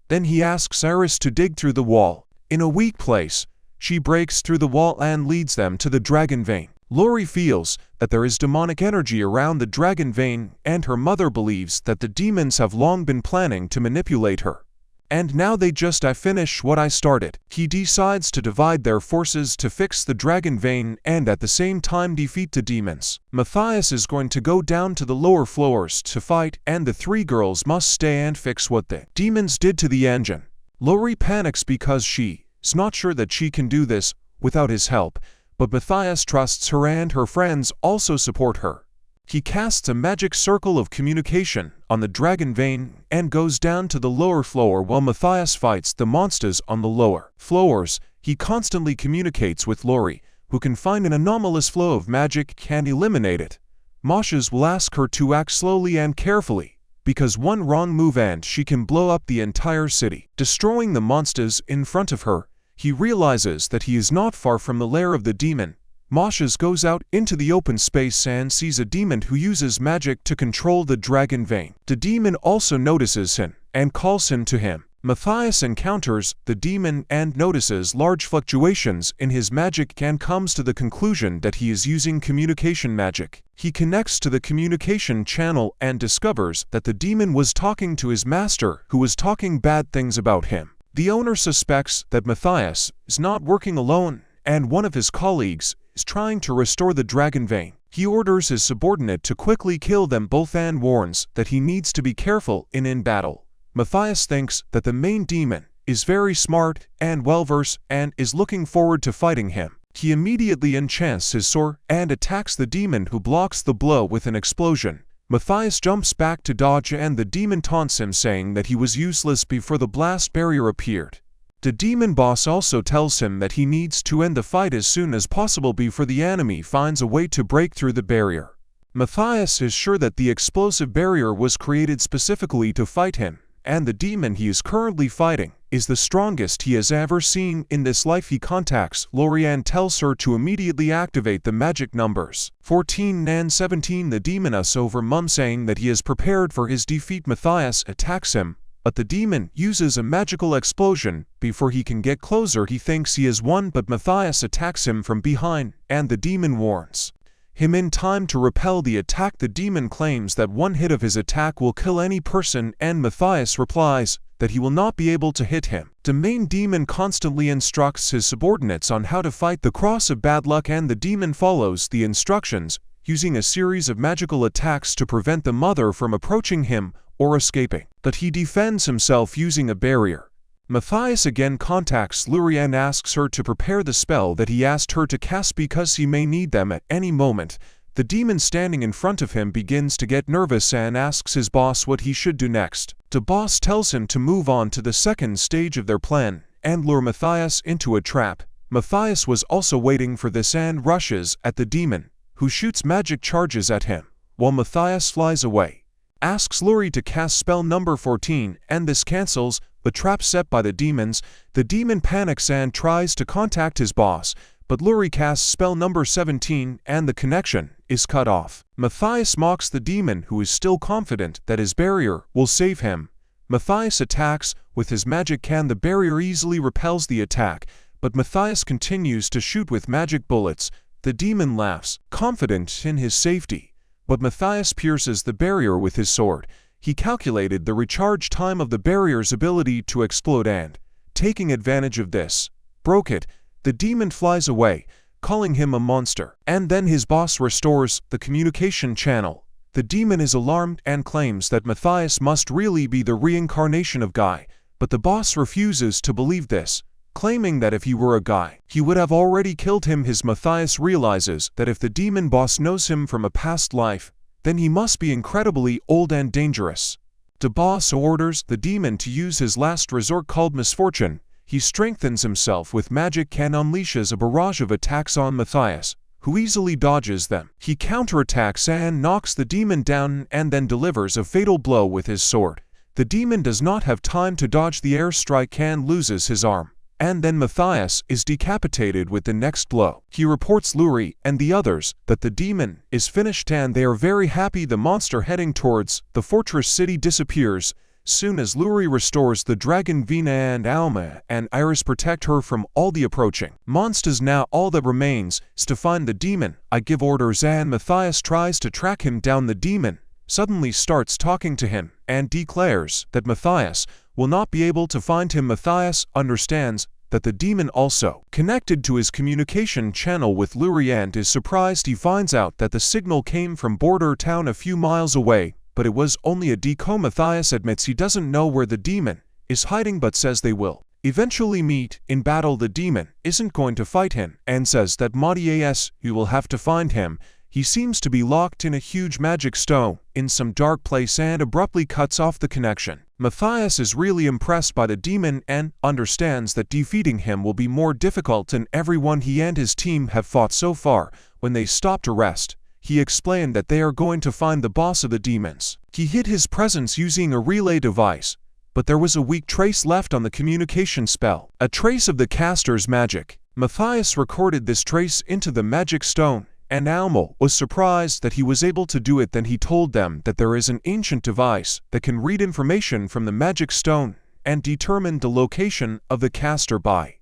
Then he asks Iris to dig through the wall. In a weak place, she breaks through the wall and leads them to the dragon vein. Lori feels that there is demonic energy around the dragon vein, and her mother believes that the demons have long been planning to manipulate her. And now they just finish what I started. He decides to divide their forces to fix the dragon vein and at the same time defeat the demons. Matthias is going to go down to the lower floors to fight, and the 3 girls must stay and fix what the demons did to the engine. Lori panics because she is not sure that she can do this without his help, but Matthias trusts her and her friends also support her. He casts a magic circle of communication on the dragon vein and goes down to the lower floor while Matthias fights the monsters on the lower floors. He constantly communicates with Lori, who can find an anomalous flow of magic and eliminate it. Moshes will ask her to act slowly and carefully, because one wrong move and she can blow up the entire city, destroying the monsters in front of her. He realizes that he is not far from the lair of the demon. Moshes goes out into the open space and sees a demon who uses magic to control the dragon vein. The demon also notices him and calls him to him. Matthias encounters the demon and notices large fluctuations in his magic and comes to the conclusion that he is using communication magic. He connects to the communication channel and discovers that the demon was talking to his master, who was talking bad things about him. The owner suspects that Matthias is not working alone, and one of his colleagues is trying to restore the dragon vein. He orders his subordinate to quickly kill them both and warns that he needs to be careful in battle. Matthias thinks that the main demon is very smart and well-versed and is looking forward to fighting him. He immediately enchants his sword and attacks the demon, who blocks the blow with an explosion. Matthias jumps back to dodge, and the demon taunts him, saying that he was useless before the blast barrier appeared. The demon boss also tells him that he needs to end the fight as soon as possible before the enemy finds a way to break through the barrier. Matthias is sure that the explosive barrier was created specifically to fight him, and the demon he is currently fighting is the strongest he has ever seen in this life. He contacts Lori and tells her to immediately activate the magic numbers 14 and 17. The demon us over mum, saying that he is prepared for his defeat. Matthias attacks him, but the demon uses a magical explosion before he can get closer. He thinks he has won, but Matthias attacks him from behind, and the demon warns him in time to repel the attack. The demon claims that one hit of his attack will kill any person, and Matthias replies that he will not be able to hit him. The main demon constantly instructs his subordinates on how to fight the cross of bad luck, and the demon follows the instructions, using a series of magical attacks to prevent the mother from approaching him or escaping. But he defends himself using a barrier. Matthias again contacts Luri and asks her to prepare the spell that he asked her to cast because he may need them at any moment, The demon standing in front of him begins to get nervous and asks his boss what he should do next. The boss tells him to move on to the second stage of their plan and lure Matthias into a trap. Matthias was also waiting for this and rushes at the demon, who shoots magic charges at him, while Matthias flies away. Asks Luri to cast spell number 14 and this cancels the trap set by the demons. The demon panics and tries to contact his boss, but Luri casts spell number 17 and the connection is cut off. Matthias mocks the demon, who is still confident that his barrier will save him. Matthias attacks with his magic can. The barrier easily repels the attack, but Matthias continues to shoot with magic bullets. The demon laughs, confident in his safety, but Matthias pierces the barrier with his sword. He calculated the recharge time of the barrier's ability to explode and, taking advantage of this, broke it. The demon flies away, calling him a monster, and then his boss restores the communication channel. The demon is alarmed and claims that Matthias must really be the reincarnation of Guy, but the boss refuses to believe this, claiming that if he were a Guy, he would have already killed him. Matthias realizes that if the demon boss knows him from a past life, then he must be incredibly old and dangerous. The boss orders the demon to use his last resort called misfortune. He strengthens himself with magic and unleashes a barrage of attacks on Matthias, who easily dodges them. He counterattacks and knocks the demon down and then delivers a fatal blow with his sword. The demon does not have time to dodge the airstrike and loses his arm, and then Matthias is decapitated with the next blow. He reports Luri and the others that the demon is finished and they are very happy. The monster heading towards the fortress city disappears. Soon as Luri restores the dragon, Vina and Alma and Iris protect her from all the approaching monsters. Now all that remains is to find the demon. I give orders and Matthias tries to track him down. The demon suddenly starts talking to him and declares that Matthias will not be able to find him. Matthias understands that the demon also connected to his communication channel with Luri and is surprised. He finds out that the signal came from border town a few miles away, but it was only a decoy. Matthias admits he doesn't know where the demon is hiding but says they will eventually meet in battle. The demon isn't going to fight him and says that Matthias, you will have to find him. He seems to be locked in a huge magic stone in some dark place and abruptly cuts off the connection. Matthias is really impressed by the demon and understands that defeating him will be more difficult than everyone he and his team have fought so far. When they stop to rest, he explained that they are going to find the boss of the demons. He hid his presence using a relay device, but there was a weak trace left on the communication spell, a trace of the caster's magic. Matthias recorded this trace into the magic stone, and Alma was surprised that he was able to do it. Then he told them that there is an ancient device that can read information from the magic stone and determine the location of the caster by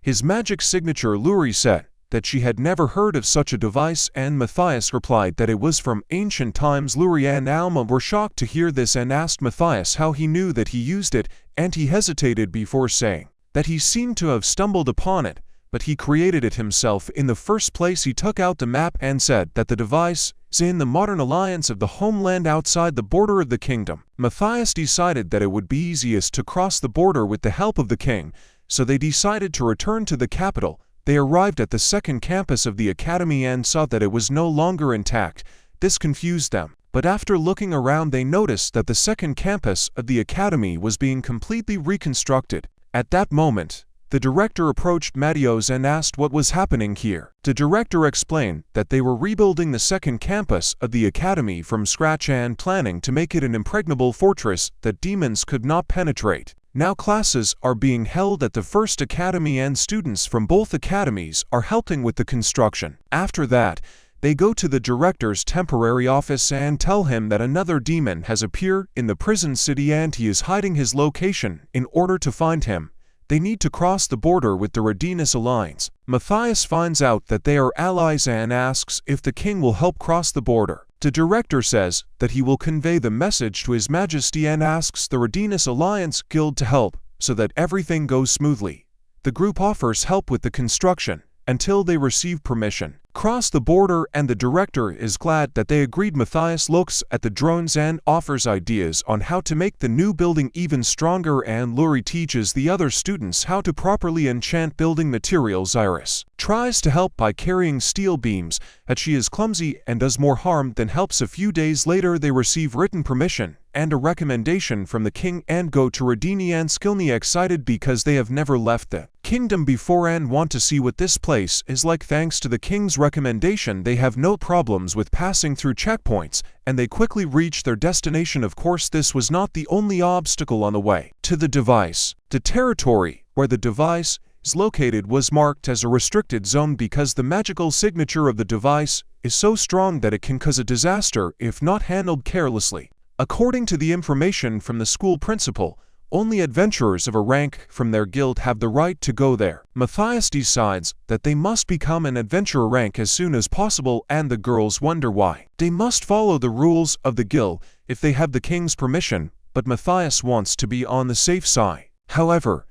his magic signature. Luri said that she had never heard of such a device, and Matthias replied that it was from ancient times. Luri and Alma were shocked to hear this and asked Matthias how he knew that he used it, and he hesitated before saying that he seemed to have stumbled upon it, but he created it himself in the first place. He took out the map and said that the device is in the modern alliance of the homeland outside the border of the kingdom. Matthias decided that it would be easiest to cross the border with the help of the king, so they decided to return to the capital. They arrived at the second campus of the academy and saw that it was no longer intact. This confused them, but after looking around they noticed that the second campus of the academy was being completely reconstructed. At that moment, the director approached Matthias and asked what was happening here. The director explained that they were rebuilding the second campus of the academy from scratch and planning to make it an impregnable fortress that demons could not penetrate. Now classes are being held at the first academy and students from both academies are helping with the construction. After that, they go to the director's temporary office and tell him that another demon has appeared in the prison city and he is hiding his location. In order to find him, they need to cross the border with the Radinas Alliance. Matthias finds out that they are allies and asks if the king will help cross the border. The director says that he will convey the message to His Majesty and asks the Radinas Alliance Guild to help so that everything goes smoothly. The group offers help with the construction until they receive permission. cross the border, and the director is glad that they agreed. Matthias looks at the drones and offers ideas on how to make the new building even stronger, and Luri teaches the other students how to properly enchant building materials. Iris tries to help by carrying steel beams, but she is clumsy and does more harm than helps. A few days later they receive written permission and a recommendation from the king and go to Radini and Skilny, excited because they have never left the kingdom before and want to see what this place is like. Thanks to the king's recommendation, they have no problems with passing through checkpoints, and they quickly reach their destination. Of course, this was not the only obstacle on the way to the device. The territory where the device is located was marked as a restricted zone because the magical signature of the device is so strong that it can cause a disaster if not handled carelessly. According to the information from the school principal, only adventurers of a rank from their guild have the right to go there. Matthias decides that they must become an adventurer rank as soon as possible, and the girls wonder why. They must follow the rules of the guild if they have the king's permission, but Matthias wants to be on the safe side. However,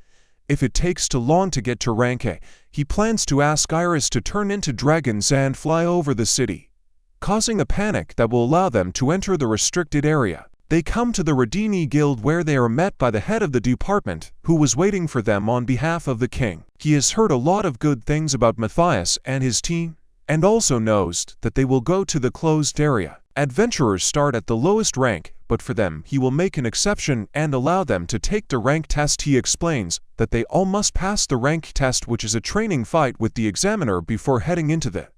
if it takes too long to get to rank A, he plans to ask Iris to turn into dragons and fly over the city, causing a panic that will allow them to enter the restricted area. They come to the Radini Guild, where they are met by the head of the department, who was waiting for them on behalf of the king. He has heard a lot of good things about Matthias and his team, and also knows that they will go to the closed area. Adventurers start at the lowest rank, but for them he will make an exception and allow them to take the rank test. He explains that they all must pass the rank test, which is a training fight with the examiner before heading into the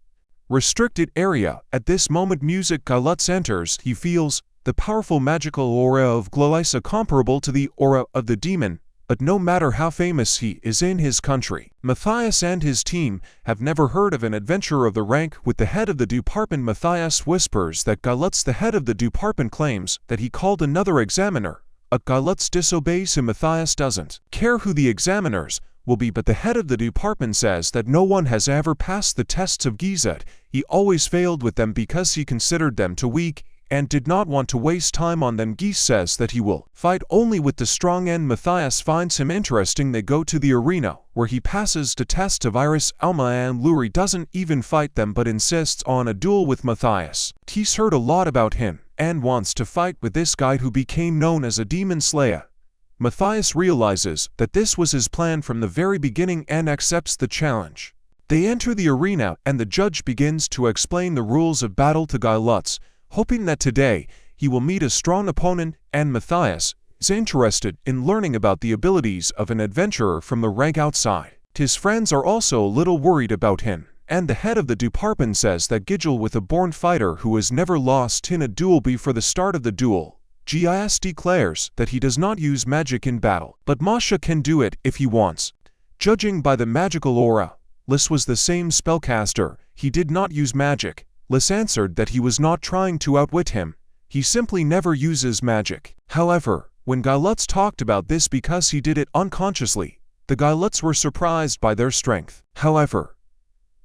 restricted area. At this moment, music Galutz enters. He feels the powerful magical aura of Gloisa comparable to the aura of the demon, but no matter how famous he is in his country, Matthias and his team have never heard of an adventurer of the rank with the head of the department. Matthias whispers that Galutz, the head of the department, claims that he called another examiner, but Galutz disobeys him. Matthias doesn't care who the examiners will be, but the head of the department says that no one has ever passed the tests of Gizet. He always failed with them because he considered them too weak and did not want to waste time on them. Geese says that he will fight only with the strong, and Matthias finds him interesting. They go to the arena, where he passes the test of Iris, Alma, and Luri doesn't even fight them but insists on a duel with Matthias. He's heard a lot about him and wants to fight with this guy who became known as a demon slayer. Matthias realizes that this was his plan from the very beginning and accepts the challenge. They enter the arena, and the judge begins to explain the rules of battle to Galutz, hoping that today he will meet a strong opponent, and Matthias is interested in learning about the abilities of an adventurer from the rank outside. His friends are also a little worried about him, and the head of the department says that Gigel, with a born fighter who has never lost in a duel before the start of the duel, Gis declares that he does not use magic in battle, but Masha can do it if he wants. Judging by the magical aura, Lis was the same spellcaster. He did not use magic. Lis answered that he was not trying to outwit him. He simply never uses magic. However, when Galutz talked about this because he did it unconsciously, the Galutz were surprised by their strength. However,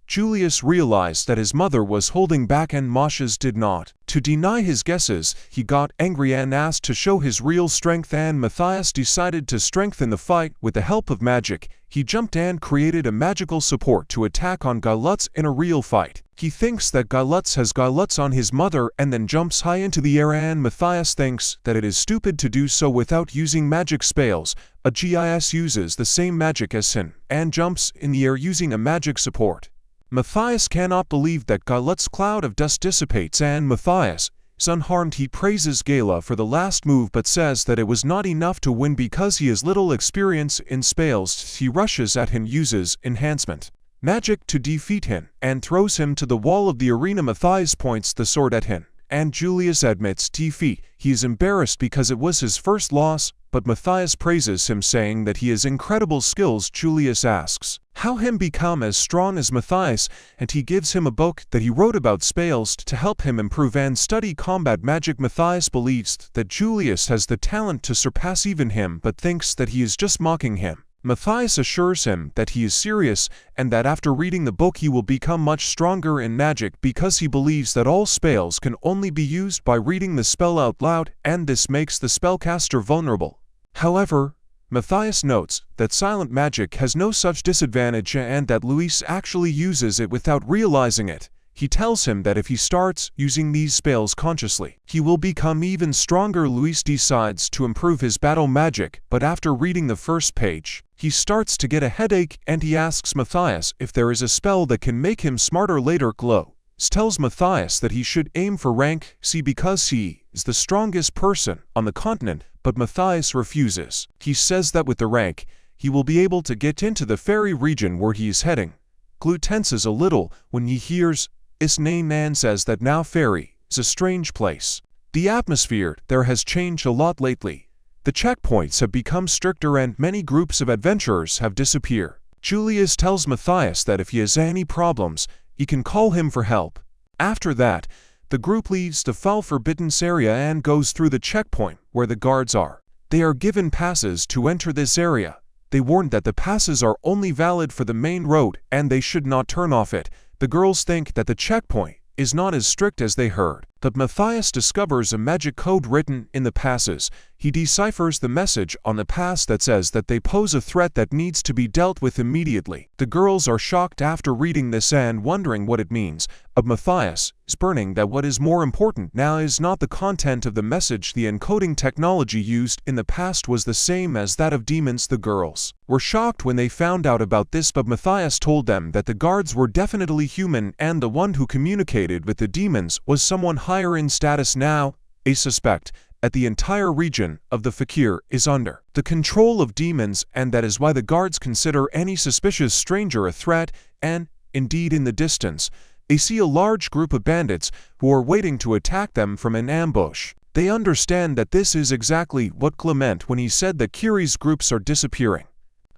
Julius realized that his mother was holding back and Masha's did not. To deny his guesses, he got angry and asked to show his real strength, and Matthias decided to strengthen the fight with the help of magic. He jumped and created a magical support to attack on Galutz in a real fight. He thinks that Galutz has Galutz on his mother and then jumps high into the air, and Matthias thinks that it is stupid to do so without using magic spells. A Gis uses the same magic as him and jumps in the air using a magic support. Matthias cannot believe that Galutz's cloud of dust dissipates and Matthias is unharmed. He praises Gala for the last move but says that it was not enough to win because he has little experience in spells. He rushes at him, uses enhancement magic to defeat him, and throws him to the wall of the arena. Matthias points the sword at him, and Julius admits defeat. He is embarrassed because it was his first loss, but Matthias praises him, saying that he has incredible skills. Julius asks how him become as strong as Matthias, and he gives him a book that he wrote about spells to help him improve and study combat magic. Matthias believes that Julius has the talent to surpass even him but thinks that he is just mocking him. Matthias assures him that he is serious and that after reading the book he will become much stronger in magic because he believes that all spells can only be used by reading the spell out loud, and this makes the spellcaster vulnerable. However, Matthias notes that silent magic has no such disadvantage and that Luis actually uses it without realizing it. He tells him that if he starts using these spells consciously, he will become even stronger. Luis decides to improve his battle magic, but after reading the first page, he starts to get a headache and he asks Matthias if there is a spell that can make him smarter later. Glow tells Matthias that he should aim for rank C because he is the strongest person on the continent, but Matthias refuses. He says that with the rank, he will be able to get into the fairy region where he is heading. Glue tenses a little when he hears his name and says that now fairy is a strange place. The atmosphere there has changed a lot lately. The checkpoints have become stricter and many groups of adventurers have disappeared. Julius tells Matthias that if he has any problems, he can call him for help. After that, the group leaves the foul forbidden area and goes through the checkpoint where the guards are. They are given passes to enter this area. They warn that the passes are only valid for the main road and they should not turn off it. The girls think that the checkpoint is not as strict as they heard, but Matthias discovers a magic code written in the passes. He deciphers the message on the pass that says that they pose a threat that needs to be dealt with immediately. The girls are shocked after reading this and wondering what it means, but Matthias is burning that what is more important now is not the content of the message. The encoding technology used in the past was the same as that of demons. The girls were shocked when they found out about this, but Matthias told them that the guards were definitely human and the one who communicated with the demons was someone higher in status. Now, a suspect at the entire region of the Fakir is under the control of demons, and that is why the guards consider any suspicious stranger a threat, and, indeed, in the distance, they see a large group of bandits who are waiting to attack them from an ambush. They understand that this is exactly what Clement when he said that Kiri's groups are disappearing.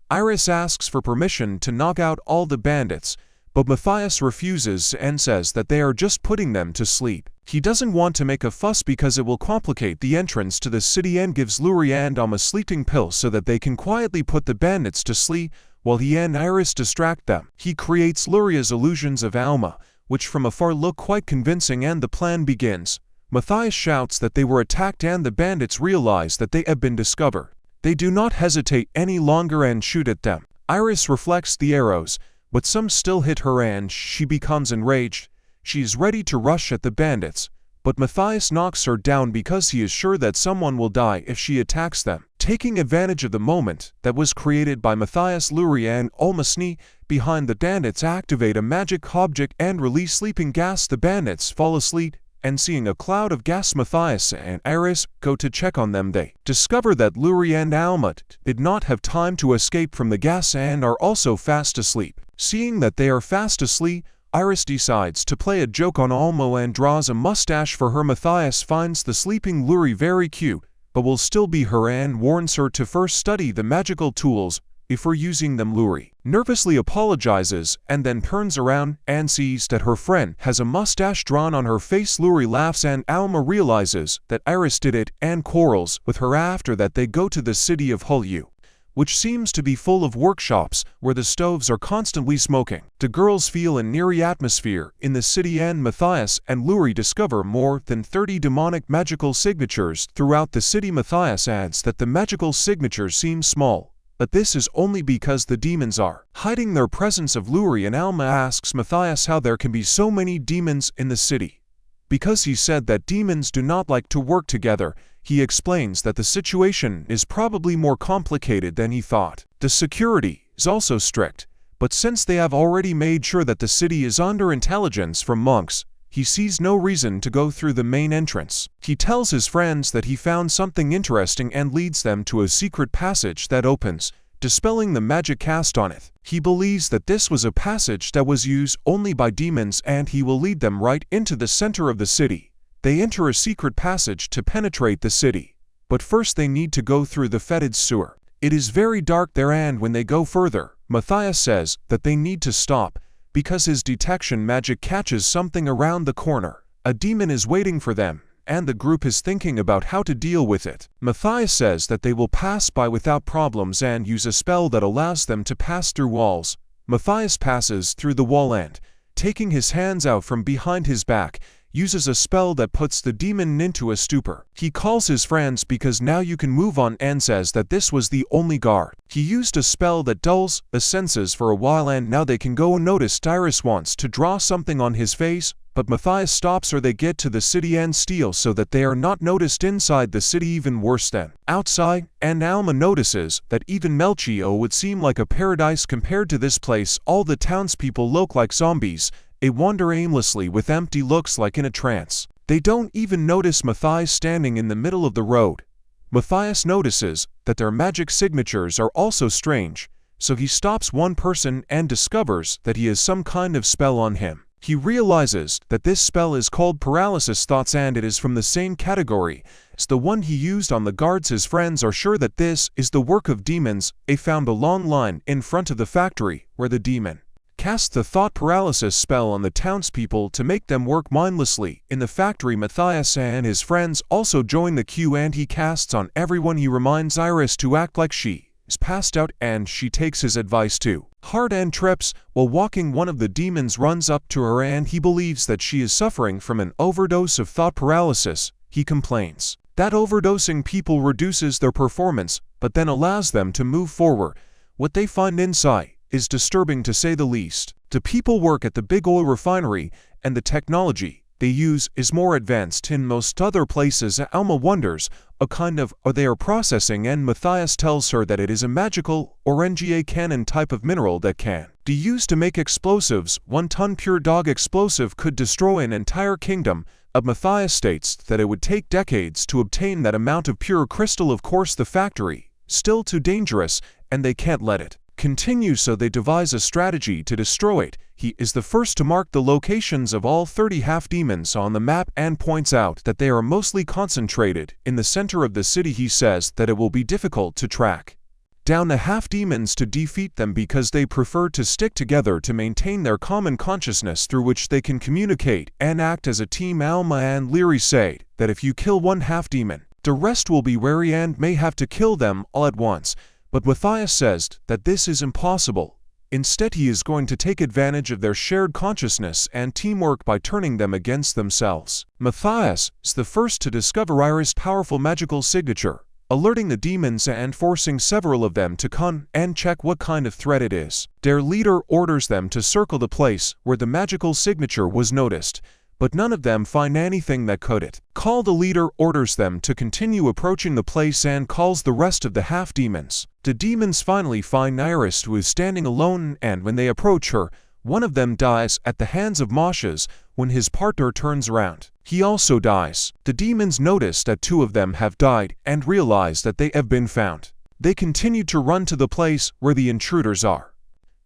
Iris asks for permission to knock out all the bandits, but Matthias refuses and says that they are just putting them to sleep. He doesn't want to make a fuss because it will complicate the entrance to the city and gives Luri and a sleeping pill so that they can quietly put the bandits to sleep while he and Iris distract them. He creates Luria's illusions of Alma, which from afar look quite convincing, and the plan begins. Matthias shouts that they were attacked and the bandits realize that they have been discovered. They do not hesitate any longer and shoot at them. Iris reflects the arrows, but some still hit her and she becomes enraged. She is ready to rush at the bandits, but Matthias knocks her down because he is sure that someone will die if she attacks them. Taking advantage of the moment that was created by Matthias, Luri and Olmasny behind the bandits activate a magic object and release sleeping gas. The bandits fall asleep, and seeing a cloud of gas, Matthias and Iris go to check on them. They discover that Luri and Alma did not have time to escape from the gas and are also fast asleep. Seeing that they are fast asleep, Iris decides to play a joke on Alma and draws a mustache for her. Matthias finds the sleeping Luri very cute, but will still be her and warns her to first study the magical tools before using them. Luri nervously apologizes and then turns around and sees that her friend has a mustache drawn on her face. Luri laughs and Alma realizes that Iris did it and quarrels with her. After that, they go to the city of Hulyu, which seems to be full of workshops where the stoves are constantly smoking. The girls feel an eerie atmosphere in the city and Matthias and Luri discover more than 30 demonic magical signatures throughout the city. Matthias adds that the magical signatures seem small, but this is only because the demons are hiding their presence. Of Luri and Alma asks Matthias how there can be so many demons in the city. Because he said that demons do not like to work together, he explains that the situation is probably more complicated than he thought. The security is also strict, but since they have already made sure that the city is under intelligence from monks, he sees no reason to go through the main entrance. He tells his friends that he found something interesting and leads them to a secret passage that opens, dispelling the magic cast on it. He believes that this was a passage that was used only by demons and he will lead them right into the center of the city. They enter a secret passage to penetrate the city, but first they need to go through the fetid sewer. It is very dark there, and when they go further, Matthias says that they need to stop because his detection magic catches something around the corner. A demon is waiting for them, and the group is thinking about how to deal with it. Matthias says that they will pass by without problems and use a spell that allows them to pass through walls. Matthias passes through the wall and, taking his hands out from behind his back, uses a spell that puts the demon into a stupor. He calls his friends because now you can move on and says that this was the only guard. He used a spell that dulls the senses for a while and now they can go unnoticed. Iris wants to draw something on his face, but Matthias stops her. They get to the city and steal so that they are not noticed inside the city. Even worse than outside, and Alma notices that even Melchio would seem like a paradise compared to this place. All the townspeople look like zombies. They wander aimlessly with empty looks like in a trance. They don't even notice Matthias standing in the middle of the road. Matthias notices that their magic signatures are also strange, so he stops one person and discovers that he has some kind of spell on him. He realizes that this spell is called Paralysis Thoughts and it is from the same category as the one he used on the guards. His friends are sure that this is the work of demons. They found a long line in front of the factory where the demon cast the thought paralysis spell on the townspeople to make them work mindlessly. In the factory, Matthias and his friends also join the queue and he casts on everyone. He reminds Iris to act like she is passed out and she takes his advice to heart and trips. While walking, one of the demons runs up to her and he believes that she is suffering from an overdose of thought paralysis. He complains that overdosing people reduces their performance, but then allows them to move forward. What they find inside is disturbing to say the least. The people work at the big oil refinery and the technology they use is more advanced in most other places. Alma wonders a kind of they are processing and Matthias tells her that it is a magical orangia cannon type of mineral that can be used to make explosives. 1 ton pure dog explosive could destroy an entire kingdom. Matthias states that it would take decades to obtain that amount of pure crystal. Of course, the factory still too dangerous and they can't let it continue, so they devise a strategy to destroy it. He is the first to mark the locations of all 30 half-demons on the map and points out that they are mostly concentrated in the center of the city. He says that it will be difficult to track down the half-demons to defeat them because they prefer to stick together to maintain their common consciousness through which they can communicate and act as a team. Alma and Leary say that if you kill one half-demon, the rest will be wary and may have to kill them all at once. But Matthias says that this is impossible. Instead, he is going to take advantage of their shared consciousness and teamwork by turning them against themselves. Matthias is the first to discover Iris' powerful magical signature, alerting the demons and forcing several of them to come and check what kind of threat it is. Their leader orders them to circle the place where the magical signature was noticed, but none of them find anything that could it. The leader orders them to continue approaching the place and calls the rest of the half-demons. The demons finally find Iris, who is standing alone, and when they approach her, one of them dies at the hands of Masha's. When his partner turns around, he also dies. The demons notice that 2 of them have died and realize that they have been found. They continue to run to the place where the intruders are,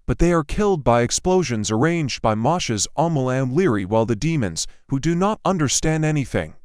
but they are killed by explosions arranged by Masha's Alma and Leary, while the demons, who do not understand anything,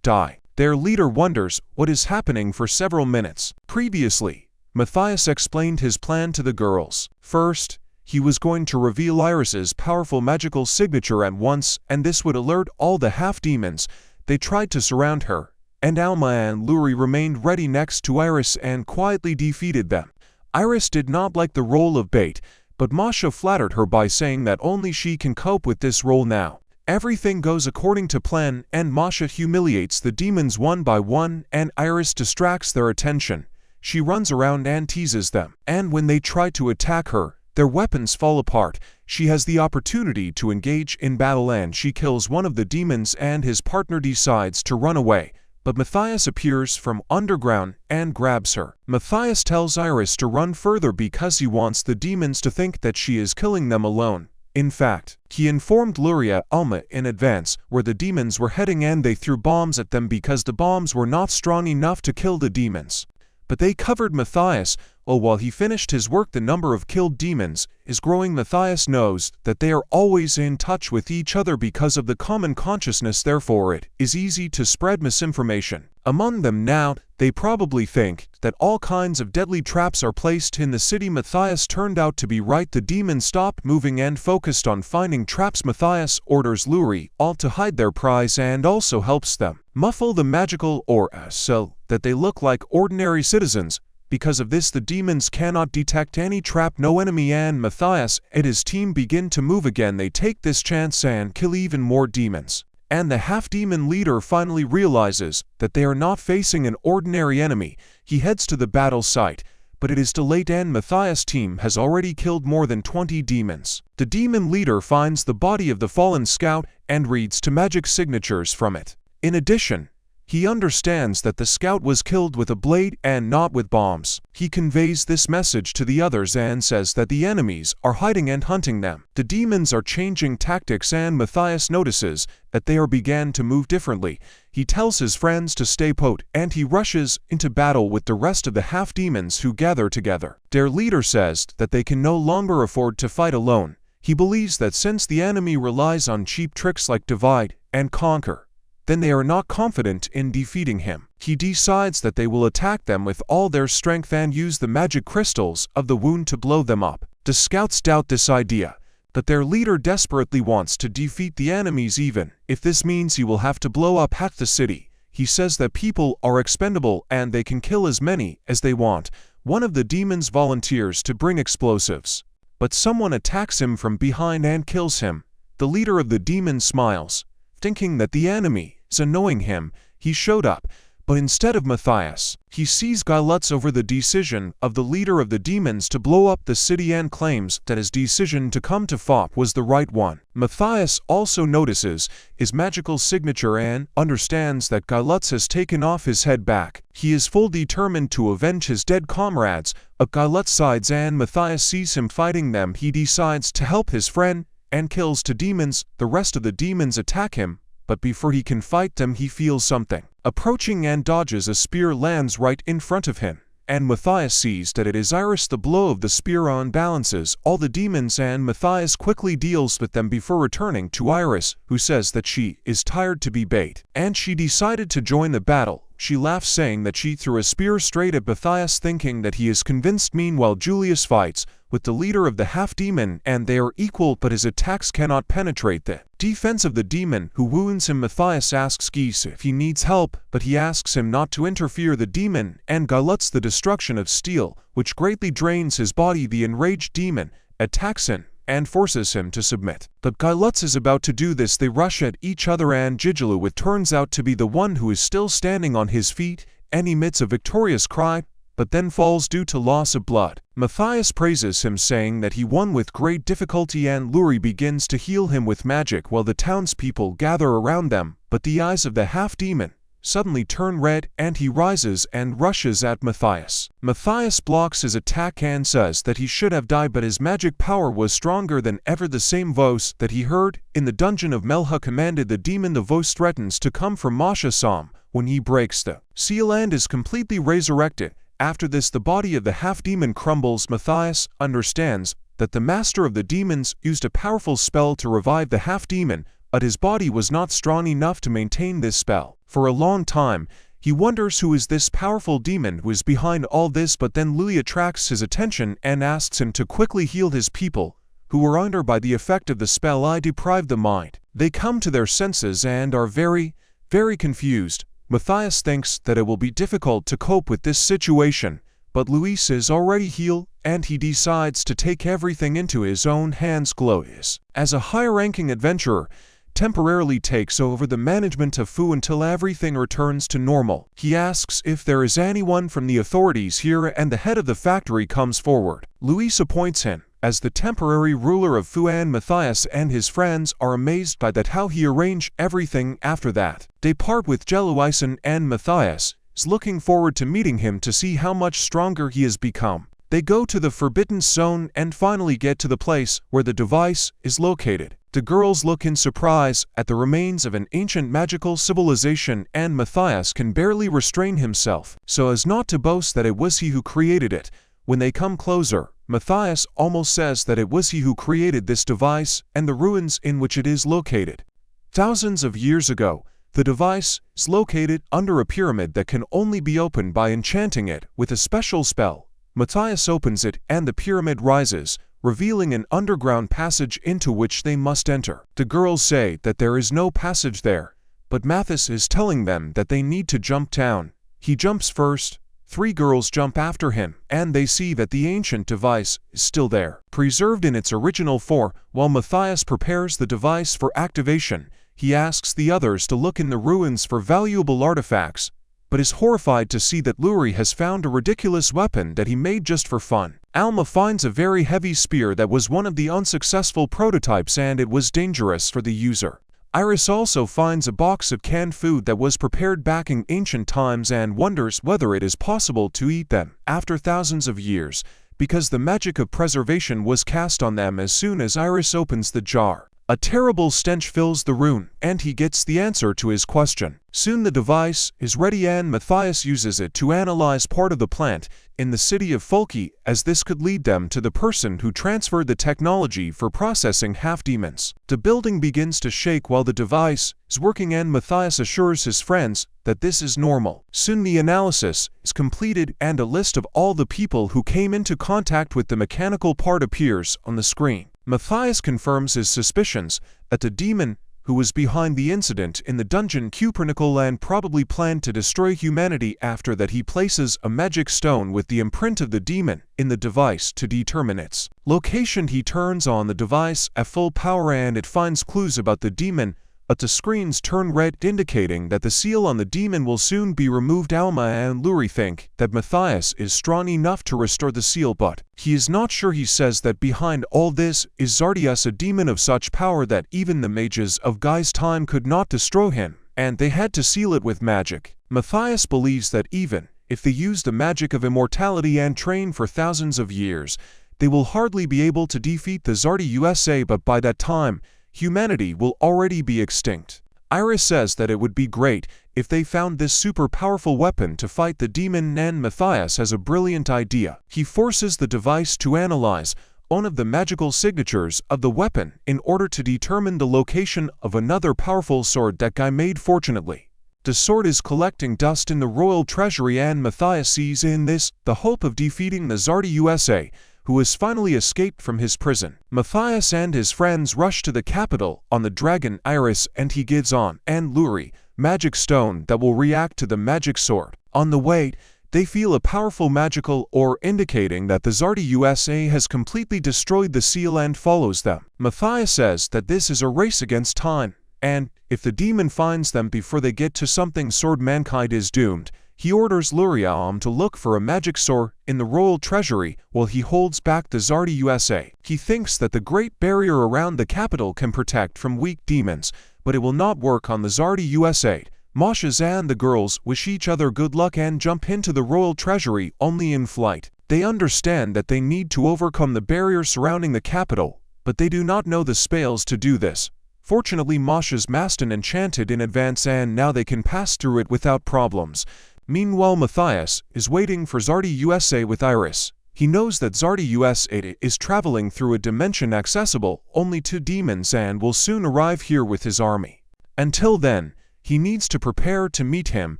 die. Their leader wonders what is happening for several minutes. Previously, Matthias explained his plan to the girls. First, he was going to reveal Iris's powerful magical signature at once, and this would alert all the half-demons. They tried to surround her, and Alma and Leary remained ready next to Iris and quietly defeated them. Iris did not like the role of bait, but Masha flattered her by saying that only she can cope with this role now. Everything goes according to plan, and Masha humiliates the demons one by one, and Iris distracts their attention. She runs around and teases them, and when they try to attack her, their weapons fall apart. She has the opportunity to engage in battle and she kills one of the demons, and his partner decides to run away. But Matthias appears from underground and grabs her. Matthias tells Iris to run further because he wants the demons to think that she is killing them alone. In fact, he informed Luria Alma in advance where the demons were heading and they threw bombs at them because the bombs were not strong enough to kill the demons. But they covered Matthias. While he finished his work, the number of killed demons is growing. Matthias knows that they are always in touch with each other because of the common consciousness, therefore it is easy to spread misinformation among them. Now, they probably think that all kinds of deadly traps are placed in the city. Matthias turned out to be right. The demons stopped moving and focused on finding traps. Matthias orders Lurie all to hide their prize and also helps them muffle the magical aura so that they look like ordinary citizens. Because of this, the demons cannot detect any trap. No enemy, and Matthias and his team begin to move again. They take this chance and kill even more demons. and the half-demon leader finally realizes that they are not facing an ordinary enemy. He heads to the battle site, but it is too late and Matthias' team has already killed more than 20 demons. The demon leader finds the body of the fallen scout and reads two magic signatures from it. In addition, he understands that the scout was killed with a blade and not with bombs. He conveys this message to the others and says that the enemies are hiding and hunting them. The demons are changing tactics and Matthias notices that they are began to move differently. He tells his friends to stay put and he rushes into battle with the rest of the half-demons who gather together. Their leader says that they can no longer afford to fight alone. He believes that since the enemy relies on cheap tricks like divide and conquer, then they are not confident in defeating him. He decides that they will attack them with all their strength and use the magic crystals of the wound to blow them up. The scouts doubt this idea, but their leader desperately wants to defeat the enemies even if this means he will have to blow up half the city. He says that people are expendable and they can kill as many as they want. One of the demons volunteers to bring explosives, but someone attacks him from behind and kills him. The leader of the demons smiles, thinking that the enemy is annoying him. He showed up, but instead of Matthias, he sees Gilutz over the decision of the leader of the demons to blow up the city and claims that his decision to come to Fop was the right one. Matthias also notices his magical signature and understands that Gilutz has taken off his head back. He is full determined to avenge his dead comrades of Gilutz's sides and Matthias sees him fighting them. He decides to help his friend and kills two demons. The rest of the demons attack him, but before he can fight them he feels something approaching and dodges. A spear lands right in front of him, and Matthias sees that it is Iris. The blow of the spear unbalances all the demons and Matthias quickly deals with them before returning to Iris, who says that she is tired to be bait, and she decided to join the battle. She laughs saying that she threw a spear straight at Matthias thinking that he is convinced. Meanwhile Julius fights with the leader of the half-demon and they are equal but his attacks cannot penetrate the defense of the demon who wounds him. Matthias asks Geese if he needs help, but he asks him not to interfere. The demon and Gilutz the destruction of steel, which greatly drains his body. The enraged demon attacks him and forces him to submit. But Gilutz is about to do this. They rush at each other and Gigeluit turns out to be the one who is still standing on his feet and emits a victorious cry, but then falls due to loss of blood. Matthias praises him saying that he won with great difficulty and Luri begins to heal him with magic while the townspeople gather around them, but the eyes of the half-demon suddenly turn red and he rises and rushes at Matthias. Matthias blocks his attack and says that he should have died but his magic power was stronger than ever. The same voice that he heard in the dungeon of Melha commanded the demon. The voice threatens to come from Masha Sam when he breaks the seal and is completely resurrected. After this the body of the half-demon crumbles. Matthias understands that the master of the demons used a powerful spell to revive the half-demon, but his body was not strong enough to maintain this spell. For a long time, he wonders who is this powerful demon who is behind all this, but then Louis attracts his attention and asks him to quickly heal his people, who were under by the effect of the spell I deprived the mind. They come to their senses and are very, very confused. Matthias thinks that it will be difficult to cope with this situation, but Luis is already healed and he decides to take everything into his own hands. Glois, as a high-ranking adventurer, temporarily takes over the management of Fu until everything returns to normal. He asks if there is anyone from the authorities here and the head of the factory comes forward. Luis appoints him as the temporary ruler of Fu and Matthias and his friends are amazed by that how he arranged everything. After that, they part with Jeluisen and Matthias is looking forward to meeting him to see how much stronger he has become. They go to the Forbidden Zone and finally get to the place where the device is located. The girls look in surprise at the remains of an ancient magical civilization and Matthias can barely restrain himself so as not to boast that it was he who created it. When they come closer, Matthias almost says that it was he who created this device and the ruins in which it is located. Thousands of years ago, the device is located under a pyramid that can only be opened by enchanting it with a special spell. Matthias opens it and the pyramid rises, revealing an underground passage into which they must enter. The girls say that there is no passage there, but Matthias is telling them that they need to jump down. He jumps first, 3 girls jump after him, and they see that the ancient device is still there, preserved in its original form. While Matthias prepares the device for activation, He asks the others to look in the ruins for valuable artifacts, but is horrified to see that Luri has found a ridiculous weapon that he made just for fun. Alma finds a very heavy spear that was one of the unsuccessful prototypes and it was dangerous for the user. Iris also finds a box of canned food that was prepared back in ancient times and wonders whether it is possible to eat them after thousands of years, because the magic of preservation was cast on them as soon as Iris opens the jar. A terrible stench fills the room, and he gets the answer to his question. Soon the device is ready and Matthias uses it to analyze part of the plant in the city of Folki, as this could lead them to the person who transferred the technology for processing half-demons. The building begins to shake while the device is working and Matthias assures his friends that this is normal. Soon the analysis is completed and a list of all the people who came into contact with the mechanical part appears on the screen. Matthias confirms his suspicions that the demon who was behind the incident in the dungeon Cupernicle and probably planned to destroy humanity. After that, he places a magic stone with the imprint of the demon in the device to determine its location. He turns on the device at full power and it finds clues about the demon, but the screens turn red, indicating that the seal on the demon will soon be removed. Alma and Luri think that Matthias is strong enough to restore the seal, but he is not sure. He says that behind all this is Zardias, a demon of such power that even the mages of Guy's time could not destroy him, and they had to seal it with magic. Matthias believes that even if they use the magic of immortality and train for thousands of years, they will hardly be able to defeat the Zardi USA, but by that time, humanity will already be extinct. Iris says that it would be great if they found this super powerful weapon to fight the demon, and Matthias has a brilliant idea. He forces the device to analyze one of the magical signatures of the weapon in order to determine the location of another powerful sword that Guy made. Fortunately, the sword is collecting dust in the royal treasury and Matthias sees in this the hope of defeating the Zardi USA, who has finally escaped from his prison. Matthias and his friends rush to the capital on the dragon Iris, and he gives on and Luri magic stone that will react to the magic sword. On the way, they feel a powerful magical ore indicating that the Zardi USA has completely destroyed the seal and follows them. Matthias says that this is a race against time, and if the demon finds them before they get to something sword, mankind is doomed. He orders Luriam to look for a magic sword in the royal treasury while he holds back the Zardi USA. He thinks that the great barrier around the capital can protect from weak demons, but it will not work on the Zardi USA. Moshes and the girls wish each other good luck and jump into the royal treasury only in flight. They understand that they need to overcome the barrier surrounding the capital, but they do not know the spells to do this. Fortunately, Moshes mastered an enchanted in advance and now they can pass through it without problems. Meanwhile, Matthias is waiting for Zardi USA with Iris. He knows that Zardi USA is traveling through a dimension accessible only to demons and will soon arrive here with his army. Until then, he needs to prepare to meet him.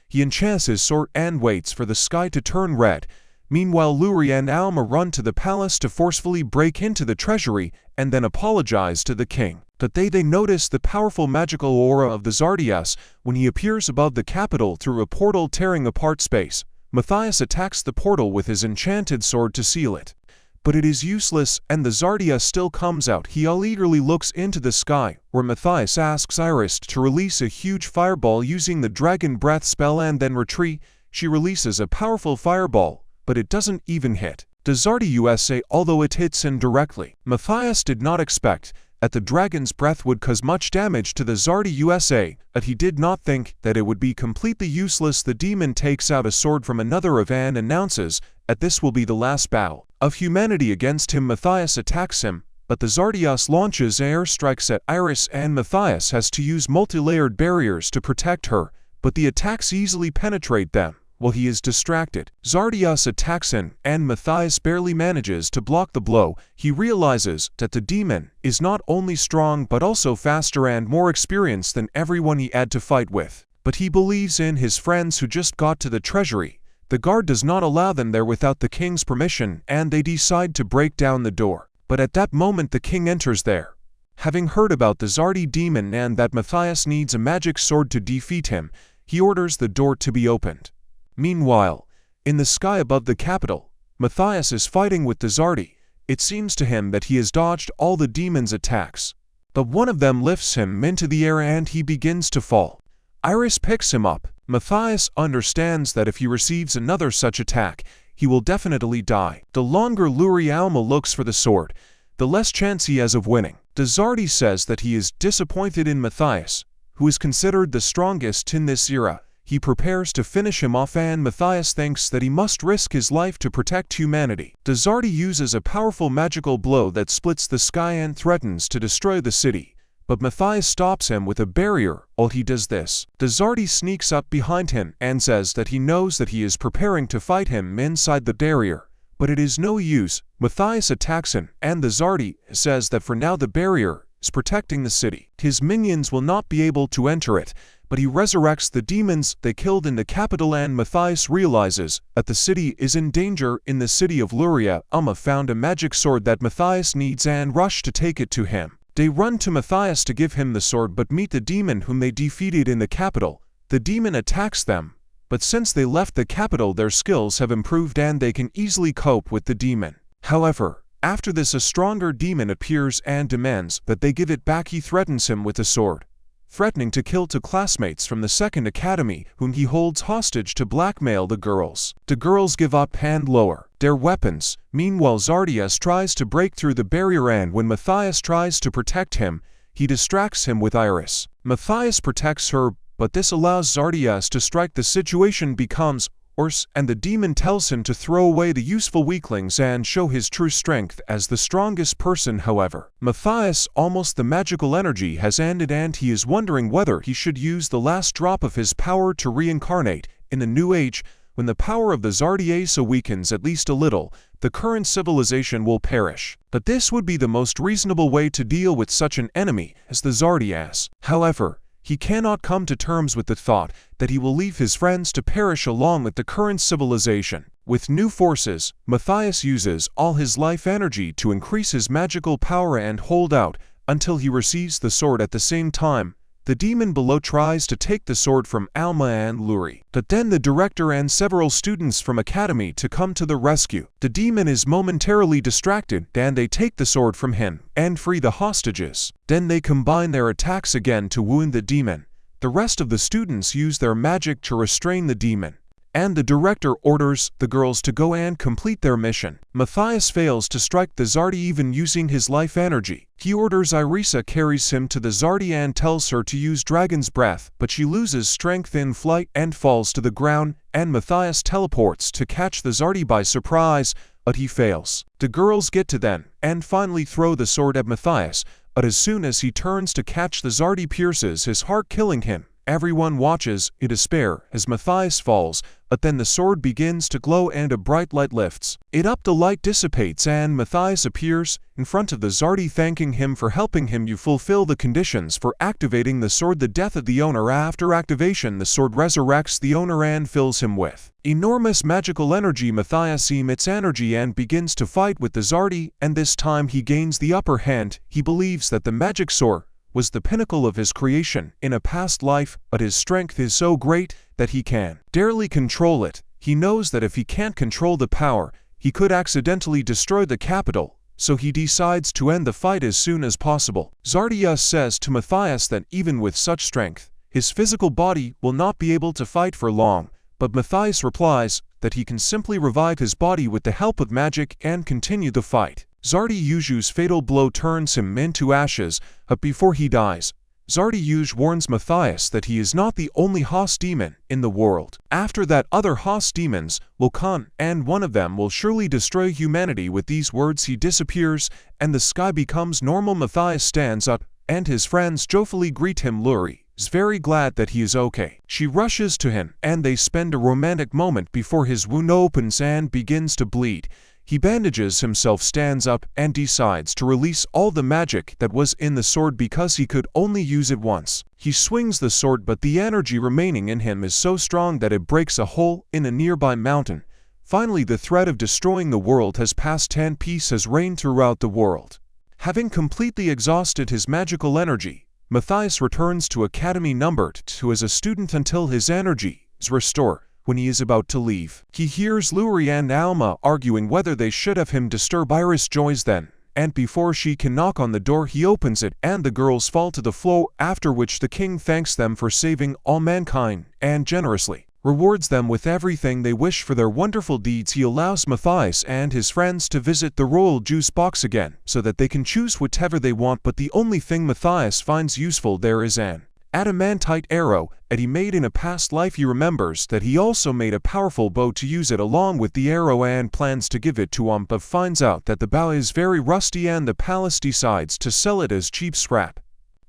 He enchants his sword and waits for the sky to turn red. Meanwhile, Luri and Alma run to the palace to forcefully break into the treasury and then apologize to the king. But they notice the powerful magical aura of the Zardias when he appears above the capital through a portal tearing apart space. Matthias attacks the portal with his enchanted sword to seal it. But it is useless and the Zardias still comes out. He eagerly looks into the sky, where Matthias asks Iris to release a huge fireball using the dragon breath spell and then retreat. She releases a powerful fireball, but it doesn't even hit the Zardi USA, although it hits him directly. Matthias did not expect that the dragon's breath would cause much damage to the Zardi USA, but he did not think that it would be completely useless. The demon takes out a sword from another of and announces that this will be the last battle of humanity against him. Matthias attacks him, but the Zardias launches airstrikes at Iris and Matthias has to use multi-layered barriers to protect her, but the attacks easily penetrate them. While he is distracted, Zardias attacks him and Matthias barely manages to block the blow. He realizes that the demon is not only strong but also faster and more experienced than everyone he had to fight with. But he believes in his friends who just got to the treasury. The guard does not allow them there without the king's permission and they decide to break down the door. But at that moment the king enters there. Having heard about the Zardi demon and that Matthias needs a magic sword to defeat him, he orders the door to be opened. Meanwhile, in the sky above the capital, Matthias is fighting with the Zardi. It seems to him that he has dodged all the demon's attacks. but one of them lifts him into the air and he begins to fall. Iris picks him up. Matthias understands that if he receives another such attack, he will definitely die. The longer Luri Alma looks for the sword, the less chance he has of winning. Dezardi says that he is disappointed in Matthias, who is considered the strongest in this era. He prepares to finish him off and Matthias thinks that he must risk his life to protect humanity. Dezardi uses a powerful magical blow that splits the sky and threatens to destroy the city, but Matthias stops him with a barrier while he does this. Dezardi sneaks up behind him and says that he knows that he is preparing to fight him inside the barrier, but it is no use. Matthias attacks him and Dezardi says that for now the barrier is protecting the city. His minions will not be able to enter it, but he resurrects the demons they killed in the capital and Matthias realizes that the city is in danger. In the city of Luria, Alma found a magic sword that Matthias needs and rush to take it to him. They run to Matthias to give him the sword but meet the demon whom they defeated in the capital. The demon attacks them, but since they left the capital their skills have improved and they can easily cope with the demon. However, after this a stronger demon appears and demands that they give it back. He threatens him with the sword, threatening to kill two classmates from the second academy whom he holds hostage to blackmail the girls. The girls give up and lower their weapons. Meanwhile, Zardias tries to break through the barrier and when Matthias tries to protect him, he distracts him with Iris. Matthias protects her, but this allows Zardias to strike. The situation becomes worse and the demon tells him to throw away the useful weaklings and show his true strength as the strongest person. However, Matthias, almost the magical energy has ended and he is wondering whether he should use the last drop of his power to reincarnate. In the new age, when the power of the Zardiasa weakens at least a little, the current civilization will perish. But this would be the most reasonable way to deal with such an enemy as the Zardias. However, he cannot come to terms with the thought that he will leave his friends to perish along with the current civilization. With new forces, Matthias uses all his life energy to increase his magical power and hold out until he receives the sword. At the same time, the demon below tries to take the sword from Alma and Luri, but then the director and several students from Academy to come to the rescue. The demon is momentarily distracted and they take the sword from him and free the hostages. Then they combine their attacks again to wound the demon. The rest of the students use their magic to restrain the demon, and the director orders the girls to go and complete their mission. Matthias fails to strike the Zardi even using his life energy. He orders Irisa carries him to the Zardi and tells her to use Dragon's Breath, but she loses strength in flight and falls to the ground, and Matthias teleports to catch the Zardi by surprise, but he fails. The girls get to them and finally throw the sword at Matthias, but as soon as he turns to catch the Zardi pierces his heart, killing him. Everyone watches in despair as Matthias falls, but then the sword begins to glow and a bright light lifts it up. The light dissipates and Matthias appears in front of the Zardi, thanking him for helping him. You fulfill the conditions for activating the sword. The death of the owner. After activation, the sword resurrects the owner and fills him with enormous magical energy. Matthias emits energy and begins to fight with the Zardi, and this time he gains the upper hand. He believes that the magic sword was the pinnacle of his creation in a past life, but his strength is so great that he can barely control it. He knows that if he can't control the power, he could accidentally destroy the capital, so he decides to end the fight as soon as possible. Zardias says to Matthias that even with such strength, his physical body will not be able to fight for long, but Matthias replies that he can simply revive his body with the help of magic and continue the fight. Zardi-Yuju's fatal blow turns him into ashes, but before he dies, Zardi-Yuj warns Matthias that he is not the only Haas demon in the world. After that, other Haas demons will come, and one of them will surely destroy humanity. With these words he disappears, and the sky becomes normal. Matthias stands up, and his friends joyfully greet him. Luri is very glad that he is okay. She rushes to him, and they spend a romantic moment before his wound opens and begins to bleed. He bandages himself, stands up, and decides to release all the magic that was in the sword because he could only use it once. He swings the sword, but the energy remaining in him is so strong that it breaks a hole in a nearby mountain. Finally, the threat of destroying the world has passed and peace has reigned throughout the world. Having completely exhausted his magical energy, Matthias returns to Academy number 2 as a student until his energy is restored. When he is about to leave, he hears Luri and Alma arguing whether they should have him disturb Iris. Joys then and before she can knock on the door he opens it and the girls fall to the floor, after which the king thanks them for saving all mankind and generously rewards them with everything they wish for their wonderful deeds. He allows Matthias and his friends to visit the royal juice box again, so that they can choose whatever they want, but the only thing Matthias finds useful there is an adamantite arrow that he made in a past life. He remembers that he also made a powerful bow to use it along with the arrow and plans to give it to him, but finds out that the bow is very rusty and the palace decides to sell it as cheap scrap.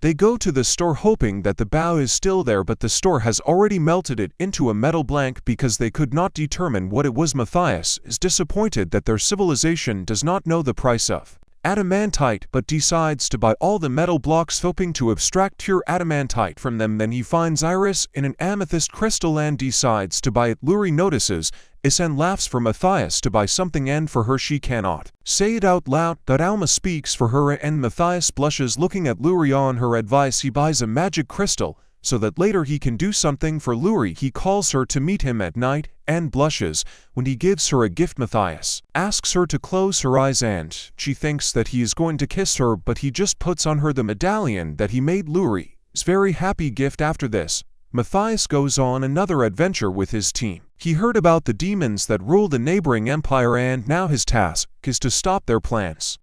They go to the store hoping that the bow is still there, but the store has already melted it into a metal blank because they could not determine what it was. Matthias is disappointed that their civilization does not know the price of adamantite, but decides to buy all the metal blocks hoping to extract pure adamantite from them. Then he finds Iris in an amethyst crystal and decides to buy it. Luri notices this and laughs for Matthias to buy something, and for her she cannot say it out loud, but Alma speaks for her and Matthias blushes looking at Luri. On her advice he buys a magic crystal so that later he can do something for Luri. He calls her to meet him at night and blushes when he gives her a gift. Matthias asks her to close her eyes and she thinks that he is going to kiss her, but he just puts on her the medallion that he made Luri. His very happy gift. After this, Matthias goes on another adventure with his team. He heard about the demons that rule the neighboring empire and now his task is to stop their plans.